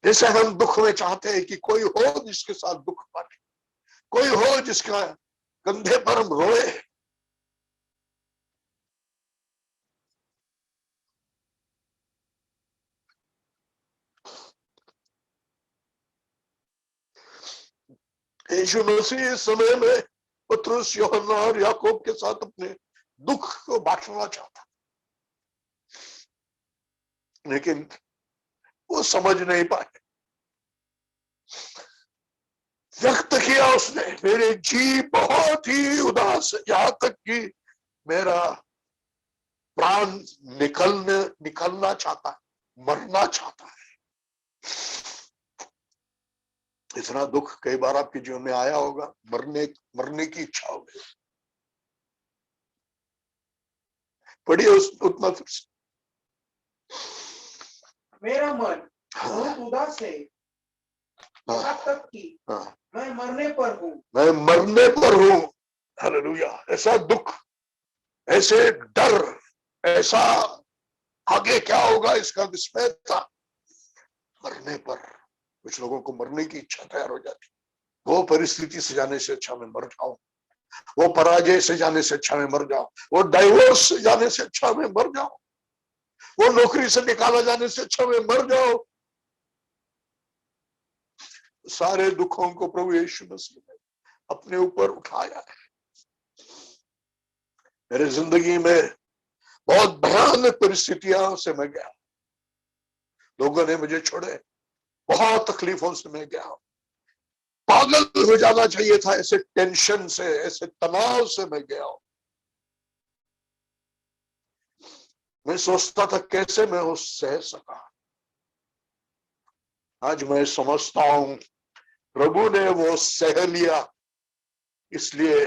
जैसे हम दुख में चाहते हैं कि कोई हो जिसके साथ दुख पाने, कोई हो जिसका कंधे पर हम रोए। यीशु मसीह इस समय में पतरस, यूहन्ना और याकूब के साथ अपने दुख को बांटना चाहता, लेकिन वो समझ नहीं पाए। व्यक्त किया उसने, मेरे जी बहुत ही उदास है, यहां तक कि मेरा प्राण निकलना चाहता है, मरना चाहता है। इतना दुख कई बार आपके जीवन में आया होगा, मरने की इच्छा हो गई। पढ़िए उतना फिर से। मेरा मन बहुत उदास है, यहाँ तक कि मैं मरने पर हूँ। मैं मरने पर हूँ। हालेलुया। ऐसा दुख, ऐसे डर, ऐसा आगे क्या होगा इसका विस्मय था। मरने पर कुछ लोगों को मरने की इच्छा तैयार हो जाती, वो परिस्थिति से जाने से अच्छा मैं मर जाऊं, वो पराजय से जाने से अच्छा मैं मर जाऊं, वो डाइवोर्स से जाने से अच्छा मैं मर जाऊं, वो नौकरी से निकाला जाने से अच्छा मैं मर जाऊं। सारे दुखों को प्रभु यीशु मसीह ने अपने ऊपर उठाया है। मेरे जिंदगी में बहुत भयानक परिस्थितियों से मैं गया, लोगों ने मुझे छोड़े, बहुत तकलीफों से मैं गया, पागल हो जाना चाहिए था, ऐसे टेंशन से, ऐसे तनाव से मैं गया। मैं सोचता था कैसे मैं वो सह सका। आज मैं समझता हूं प्रभु ने वो सह लिया, इसलिए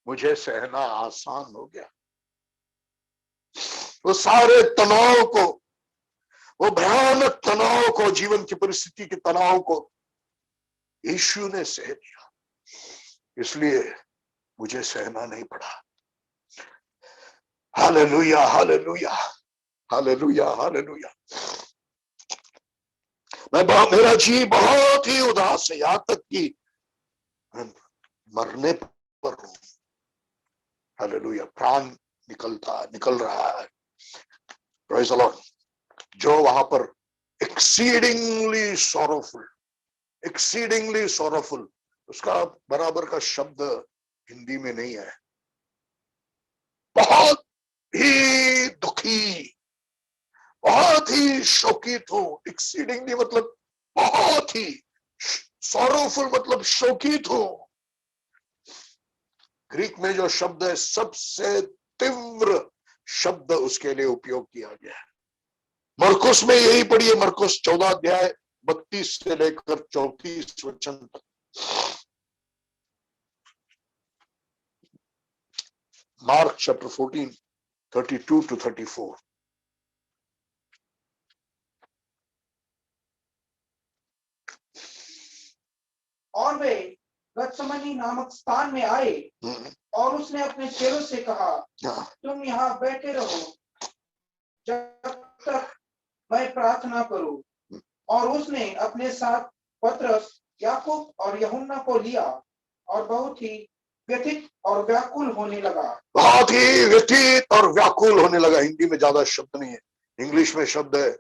मुझे सहना आसान हो गया। वो सारे तनाव को, वो भयानक तनाव को, जीवन की परिस्थिति के तनाव को यीशु ने सह लिया, इसलिए मुझे सहना नहीं पड़ा। Hallelujah, hallelujah. Hallelujah, hallelujah. मेरा जी बहुत ही उदास है, यहां तक कि मरने पर हूं। हालेलुया, प्राण निकल रहा है। Praise the Lord. जो वहां पर एक्सीडिंगली सॉरोफुल, उसका बराबर का शब्द हिंदी में नहीं है। बहुत ही दुखी, बहुत ही शोकित हो। एक्सीडिंगली मतलब बहुत ही, सॉरोफुल मतलब शोकित हो। ग्रीक में जो शब्द है, सबसे तीव्र शब्द उसके लिए उपयोग किया गया है। मरकुस में यही पढ़िए, मरकुस 14 अध्याय 32 से लेकर 34 वचन तक। Mark chapter 14 32 to 34। और वे गत्समनी नामक स्थान में आए और उसने अपने चेलों से कहा, तुम यहाँ बैठे रहो जब तक मैं प्रार्थना करूं। और उसने अपने साथ पतरस, याकूब और यूहन्ना को लिया और बहुत ही व्यथित और व्याकुल होने लगा। बहुत ही व्यथित और व्याकुल होने लगा। हिंदी में ज्यादा शब्द नहीं है, इंग्लिश में शब्द है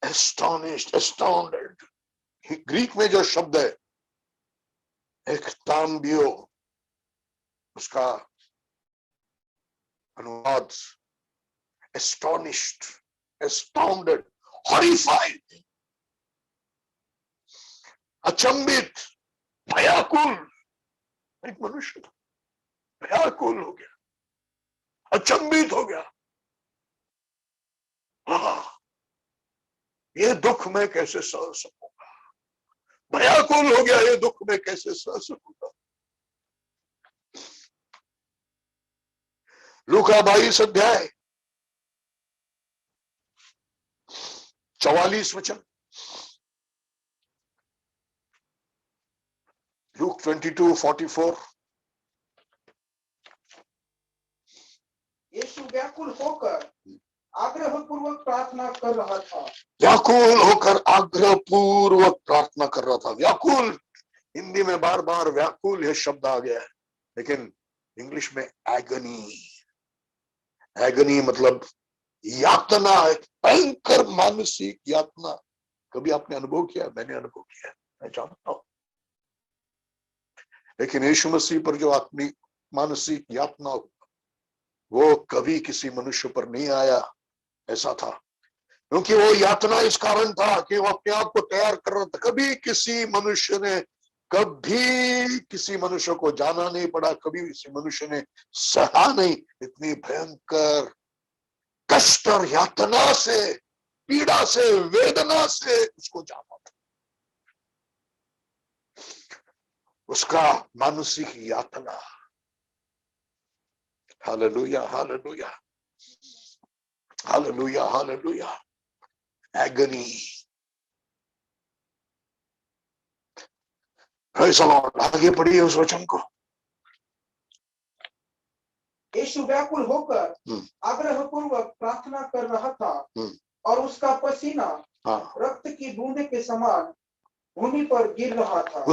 एस्टोनिश्ड, एस्टाउंडेड। ग्रीक में जो शब्द है एक्ताम्बियो, उसका अनुवाद एस्टोनिश्ड, एस्टाउंडेड, हॉरिफाइड, अचंभित, भयाकुल। एक मनुष्य था, भयाकुल हो गया, अचंभित हो गया। ये दुख मैं कैसे सह सकूंगा, भयाकुल हो गया, ये दुख मैं कैसे सह सकूंगा। लूका 22 अध्याय 44 वचन। लूक 22:44। यीशु व्याकुल होकर आग्रह पूर्वक प्रार्थना कर रहा था। व्याकुल होकर आग्रह पूर्वक प्रार्थना कर रहा था। व्याकुल, हिंदी में बार बार व्याकुल यह शब्द आ गया है, लेकिन इंग्लिश में एगनी। एगनी मतलब यातना, एक भयंकर मानसिक यातना। कभी आपने अनुभव किया? मैंने अनुभव किया, मैं जानता हूं। लेकिन यीशु मसीह पर जो आत्मिक मानसिक यातना, वो कभी किसी मनुष्य पर नहीं आया। ऐसा था क्योंकि वो यातना इस कारण था कि वो अपने आप को तैयार कर रहा था। कभी किसी मनुष्य को जाना नहीं पड़ा, कभी किसी मनुष्य ने सहा नहीं। इतनी भयंकर कष्ट और यातना से, पीड़ा से, वेदना से उसको जाना था। उसका मानसिक यातना। Hallelujah, hallelujah, hallelujah, hallelujah. Agony. आगे पढ़िए उस वचन को। यीशु व्याकुल होकर आग्रह पूर्वक प्रार्थना कर रहा था और उसका पसीना रक्त की बूंद के समान भूमि पर गिर रहा था।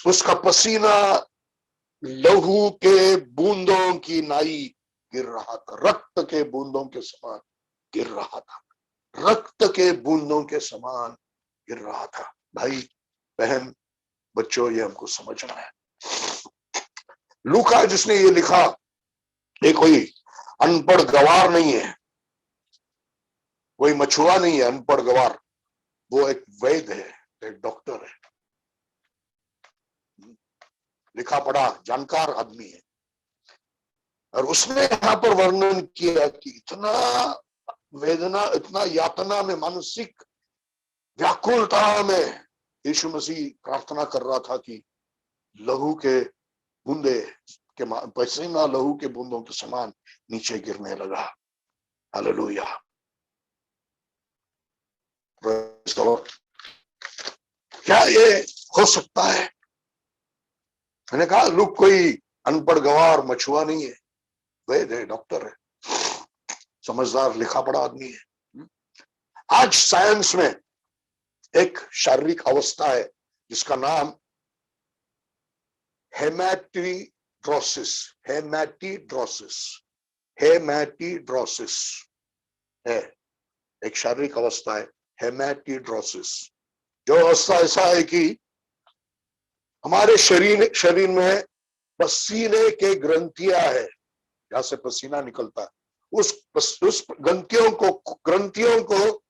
उसका पसीना लहू के बूंदों की नाई गिर रहा था, रक्त के बूंदों के समान गिर रहा था, रक्त के बूंदों के समान गिर रहा था। भाई बहन बच्चों, ये हमको समझना है। लूका जिसने ये लिखा, ये कोई अनपढ़ गवार नहीं है, कोई मछुआ नहीं है अनपढ़ गवार। वो एक वैद्य है, एक डॉक्टर है, लिखा पढ़ा जानकार आदमी है। और उसने यहाँ पर वर्णन किया कि इतना वेदना, इतना यातना में, मानसिक व्याकुलता में यीशु मसीह प्रार्थना कर रहा था कि लहू के बूंदे के पसीना लहू के बूंदों के समान नीचे गिरने लगा। हालेलुया। क्या ये हो सकता है? मैंने कहा लूक कोई अनपढ़ गवार मछुआ नहीं है, वैद्य है, डॉक्टर है, समझदार लिखा पढ़ा आदमी है। आज साइंस में एक शारीरिक अवस्था है जिसका नाम हेमेटिड्रोसिस, हेमेटिड्रोसिस, हेमेटिड्रोसिस है। एक शारीरिक अवस्था है हेमेटिड्रोसिस, जो अवस्था ऐसा है कि हमारे शरीर में पसीने के ग्रंथियां है, जहां से पसीना निकलता है, उस ग्रंथियों को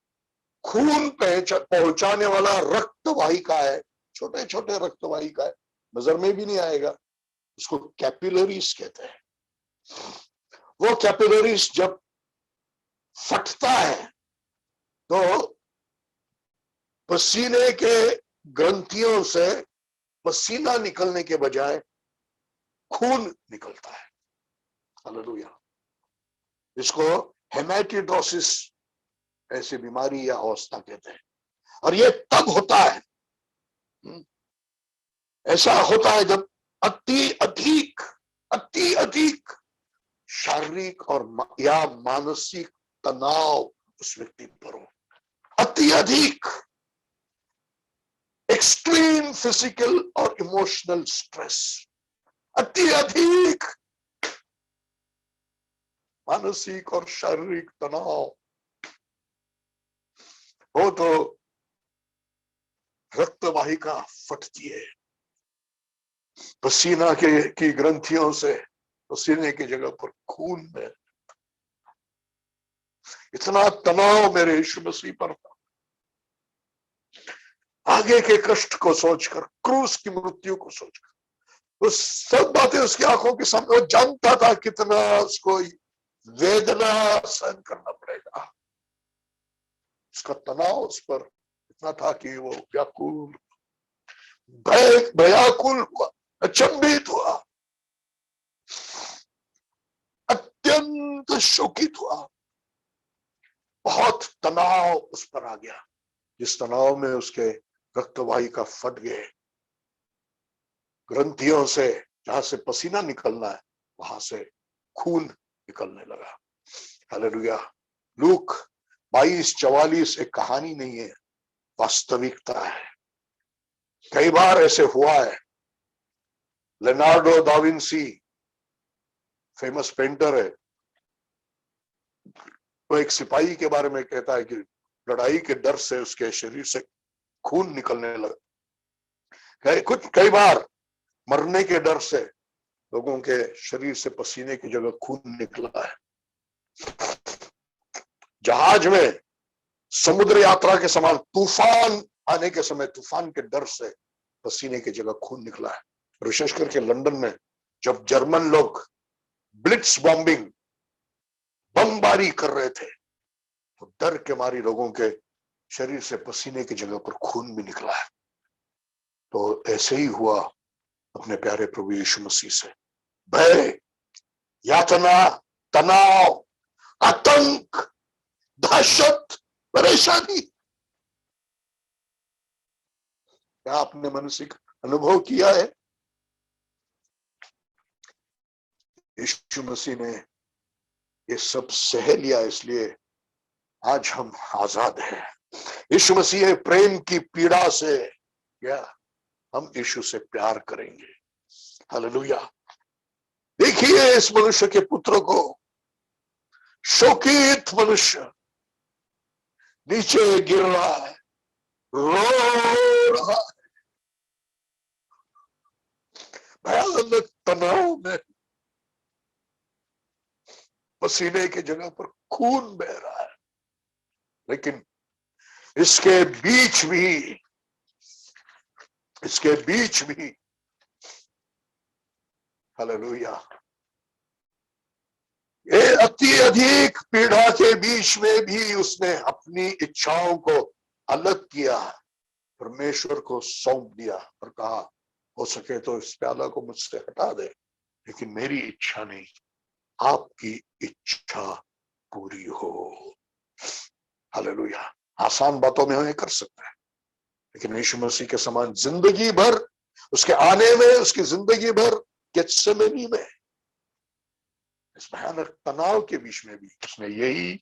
खून पहुंचाने वाला रक्त वाहिका है, छोटे छोटे रक्त वाहिका है, नजर में भी नहीं आएगा, उसको कैपिलरीज कहते हैं। वो कैपिलरीज जब फटता है तो पसीने के ग्रंथियों से पसीना निकलने के बजाय खून निकलता है। हालेलुया। इसको हेमेटिड्रोसिस ऐसी बीमारी या अवस्था कहते हैं। और ये तब होता है, ऐसा होता है जब अति अधिक शारीरिक और या मानसिक तनाव उस व्यक्ति पर हो, अति अधिक एक्सट्रीम फिजिकल और इमोशनल स्ट्रेस, अति अधिक मानसिक और शारीरिक तनाव हो तो रक्त वाहिका फटती है, पसीना की ग्रंथियों से पसीने की जगह पर खून में। इतना तनाव मेरे यीशु मसीह पर था, आगे के कष्ट को सोचकर, क्रूस की मृत्यु को सोचकर, वो सब बातें उसकी आंखों के सामने, वो जानता था कितना उसको वेदना सहन करना पड़ेगा। उसका तनाव उस पर इतना था कि वो व्याकुल, भयाकुल हुआ, अचंभित हुआ, अत्यंत शोकित हुआ। बहुत तनाव उस पर आ गया, जिस तनाव में उसके रक्तवाहिका फट गए, ग्रंथियों से जहां से पसीना निकलना है वहां से खून निकलने लगा। हालेलुया। लूक 22:44 एक कहानी नहीं है, वास्तविकता है। कई बार ऐसे हुआ है। Leonardo da Vinci famous painter है, वो एक सिपाही के बारे में कहता है कि लड़ाई के डर से उसके शरीर से खून निकलने लगा। कई बार मरने के डर से लोगों के शरीर से पसीने की जगह खून निकला है। जहाज में समुद्र यात्रा के समान तूफान आने के समय तूफान के डर से पसीने की जगह खून निकला है। विशेष करके लंदन में जब जर्मन लोग ब्लिट्स बॉम्बिंग, बमबारी कर रहे थे, तो डर के मारी लोगों के शरीर से पसीने की जगह पर खून भी निकला है। तो ऐसे ही हुआ अपने प्यारे प्रभु यीशु मसीह से। भय, यातना, तनाव, आतंक, दहशत, परेशानी, क्या आपने मानसिक अनुभव किया है? यीशु मसीह ने ये सब सह लिया, इसलिए आज हम आजाद हैं। यीशु मसीह प्रेम की पीड़ा से क्या हम यीशु से प्यार करेंगे। हालेलुया। देखिए इस मनुष्य के पुत्र को, शोकित मनुष्य नीचे गिर रहा है, रो रहा है, भयानक तनाव में, पसीने की जगह पर खून बह रहा है। लेकिन इसके बीच भी हालेलुया, ये अति अधिक पीड़ा के बीच में भी उसने अपनी इच्छाओं को अलग किया, परमेश्वर को सौंप दिया और कहा हो सके तो इस प्याला को मुझसे हटा दे, लेकिन मेरी इच्छा नहीं, आपकी इच्छा पूरी हो। हालेलुया। आसान बातों में हमें कर सकते हैं, लेकिन यीशु मसीह के समान जिंदगी भर उसके आने में, उसकी जिंदगी भर गेत्सेमनी में, इस भयानक तनाव के बीच में भी उसने यही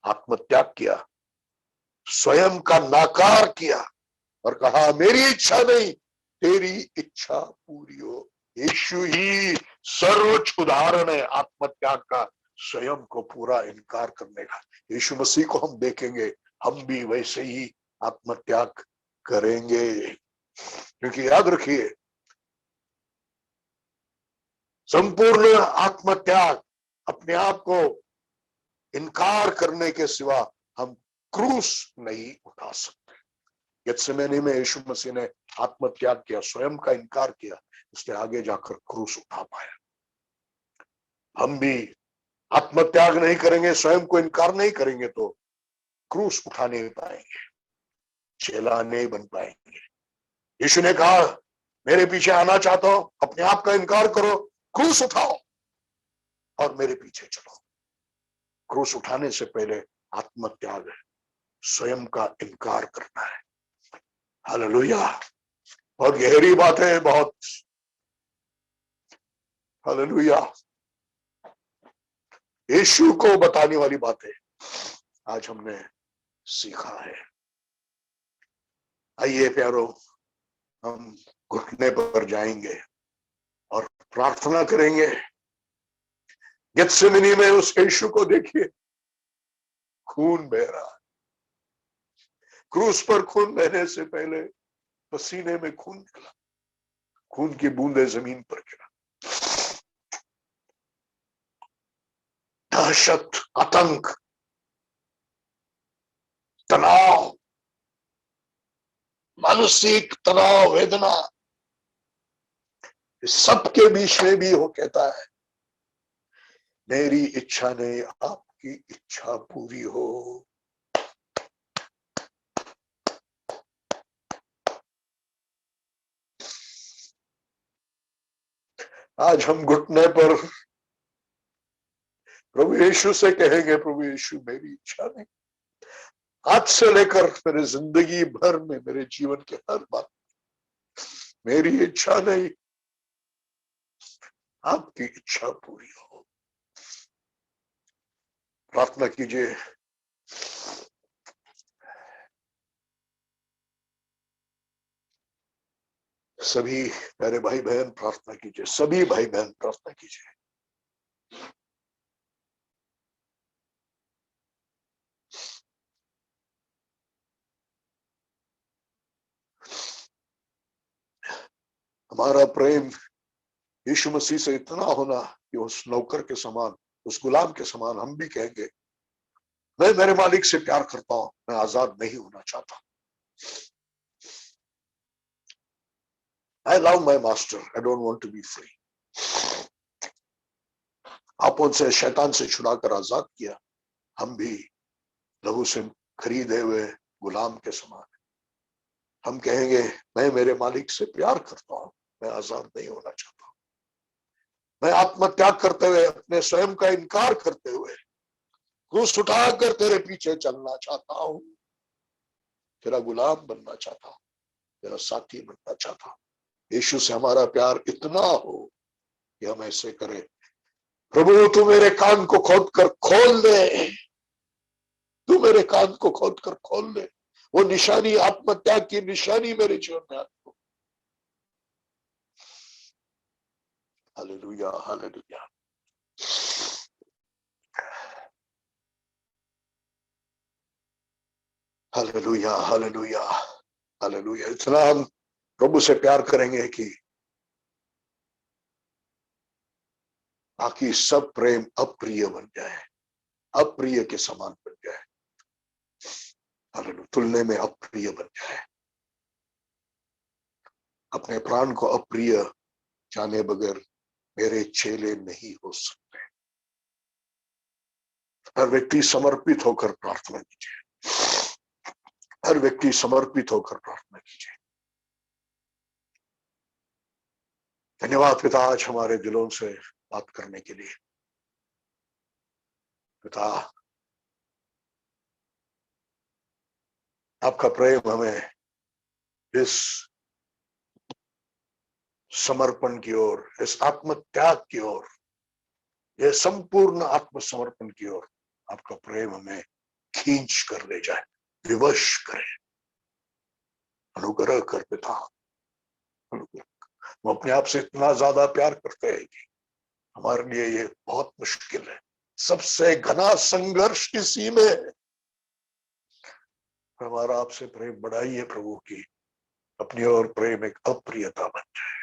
आत्मत्याग किया, स्वयं का नाकार किया और कहा मेरी इच्छा नहीं तेरी इच्छा पूरी हो। यीशु ही सर्वोच्च उदाहरण है आत्मत्याग का, स्वयं को पूरा इनकार करने का। यीशु मसीह को हम देखेंगे, हम भी वैसे ही आत्मत्याग करेंगे, क्योंकि याद रखिए संपूर्ण आत्मत्याग, अपने आप को इनकार करने के सिवा हम क्रूस नहीं उठा सकते। गेत्सेमनी में यीशु मसीह ने आत्मत्याग किया, स्वयं का इनकार किया, उसने आगे जाकर क्रूस उठा पाया। हम भी आत्मत्याग नहीं करेंगे, स्वयं को इनकार नहीं करेंगे तो क्रूस उठा नहीं पाएंगे, चेला नहीं बन पाएंगे। यीशु ने कहा मेरे पीछे आना चाहते हो, अपने आप का इनकार करो, क्रूस उठाओ और मेरे पीछे चलो। क्रूस उठाने से पहले आत्मत्याग है, स्वयं का इनकार करना है। हालेलुया, बहुत गहरी बात है, बहुत। हालेलुया, यीशु को बताने वाली बातें आज हमने सीखा है। आइए प्यारो, हम घुटने पर जाएंगे और प्रार्थना करेंगे। गेत्सेमनी में उस यीशु को देखिए, खून बह रहा है, क्रूस पर खून बहने से पहले पसीने में खून निकला, खून की बूंदे जमीन पर गिरा। दहशत, आतंक, तनाव, मानसिक तनाव, वेदना, इस सब के बीच में भी वो कहता है मेरी इच्छा नहीं आपकी इच्छा पूरी हो। आज हम घुटने पर प्रभु यीशु से कहेंगे, प्रभु यीशु मेरी इच्छा नहीं, आज से लेकर मेरे जिंदगी भर में, मेरे जीवन के हर बात, मेरी इच्छा नहीं आपकी इच्छा पूरी हो। प्रार्थना कीजिए। सभी मेरे भाई बहन प्रार्थना कीजिए, सभी भाई बहन प्रार्थना कीजिए। हमारा प्रेम यीशु मसीह से इतना होना कि उस नौकर के समान, उस गुलाम के समान हम भी कहेंगे मैं मेरे मालिक से प्यार करता हूं, मैं आजाद नहीं होना चाहता। I love my master, I don't want to be free. आप उनसे शैतान से छुड़ाकर आजाद किया, हम भी लहू से खरीदे हुए गुलाम के समान है। हम कहेंगे मैं मेरे मालिक से प्यार करता हूं, मैं आजाद नहीं होना चाहता। मैं आत्मत्याग करते हुए, अपने स्वयं का इनकार करते हुए क्रूस उठाकर तेरे पीछे चलना चाहता हूं, तेरा गुलाम बनना चाहता हूं, तेरा साथी बनना चाहता हूं। यीशु से हमारा प्यार इतना हो कि हम ऐसे करें, प्रभु तू मेरे कान को खोद कर खोल दे, तू मेरे कान को खोद कर खोल दे, वो निशानी, आत्मत्याग की निशानी मेरे जीवन में आती हो। Hallelujah, hallelujah, hallelujah, hallelujah, hallelujah. इतना हम प्रभु से प्यार करेंगे कि बाकी सब प्रेम अप्रिय बन जाए, अप्रिय के समान बन जाए। हालेलुया, तुलने में अप्रिय बन जाए। अपने प्राण को अप्रिय जाने बगैर मेरे चेले नहीं हो सकते। हर व्यक्ति समर्पित होकर प्रार्थना कीजिए, हर व्यक्ति समर्पित होकर प्रार्थना कीजिए। धन्यवाद पिता, आज हमारे दिलों से बात करने के लिए। पिता, आपका प्रेम हमें इस समर्पण की ओर, इस आत्मत्याग की ओर, ये संपूर्ण आत्मसमर्पण की ओर आपका प्रेम हमें खींच कर ले जाए, विवश करे। अनुग्रह कर पिता, अनुग्रह। हम अपने आप से इतना ज्यादा प्यार करते हैं कि हमारे लिए ये बहुत मुश्किल है, सबसे घना संघर्ष इसी में है। हमारा आपसे प्रेम बढ़ाई है प्रभु की, अपनी ओर प्रेम एक अप्रियता बन जाए।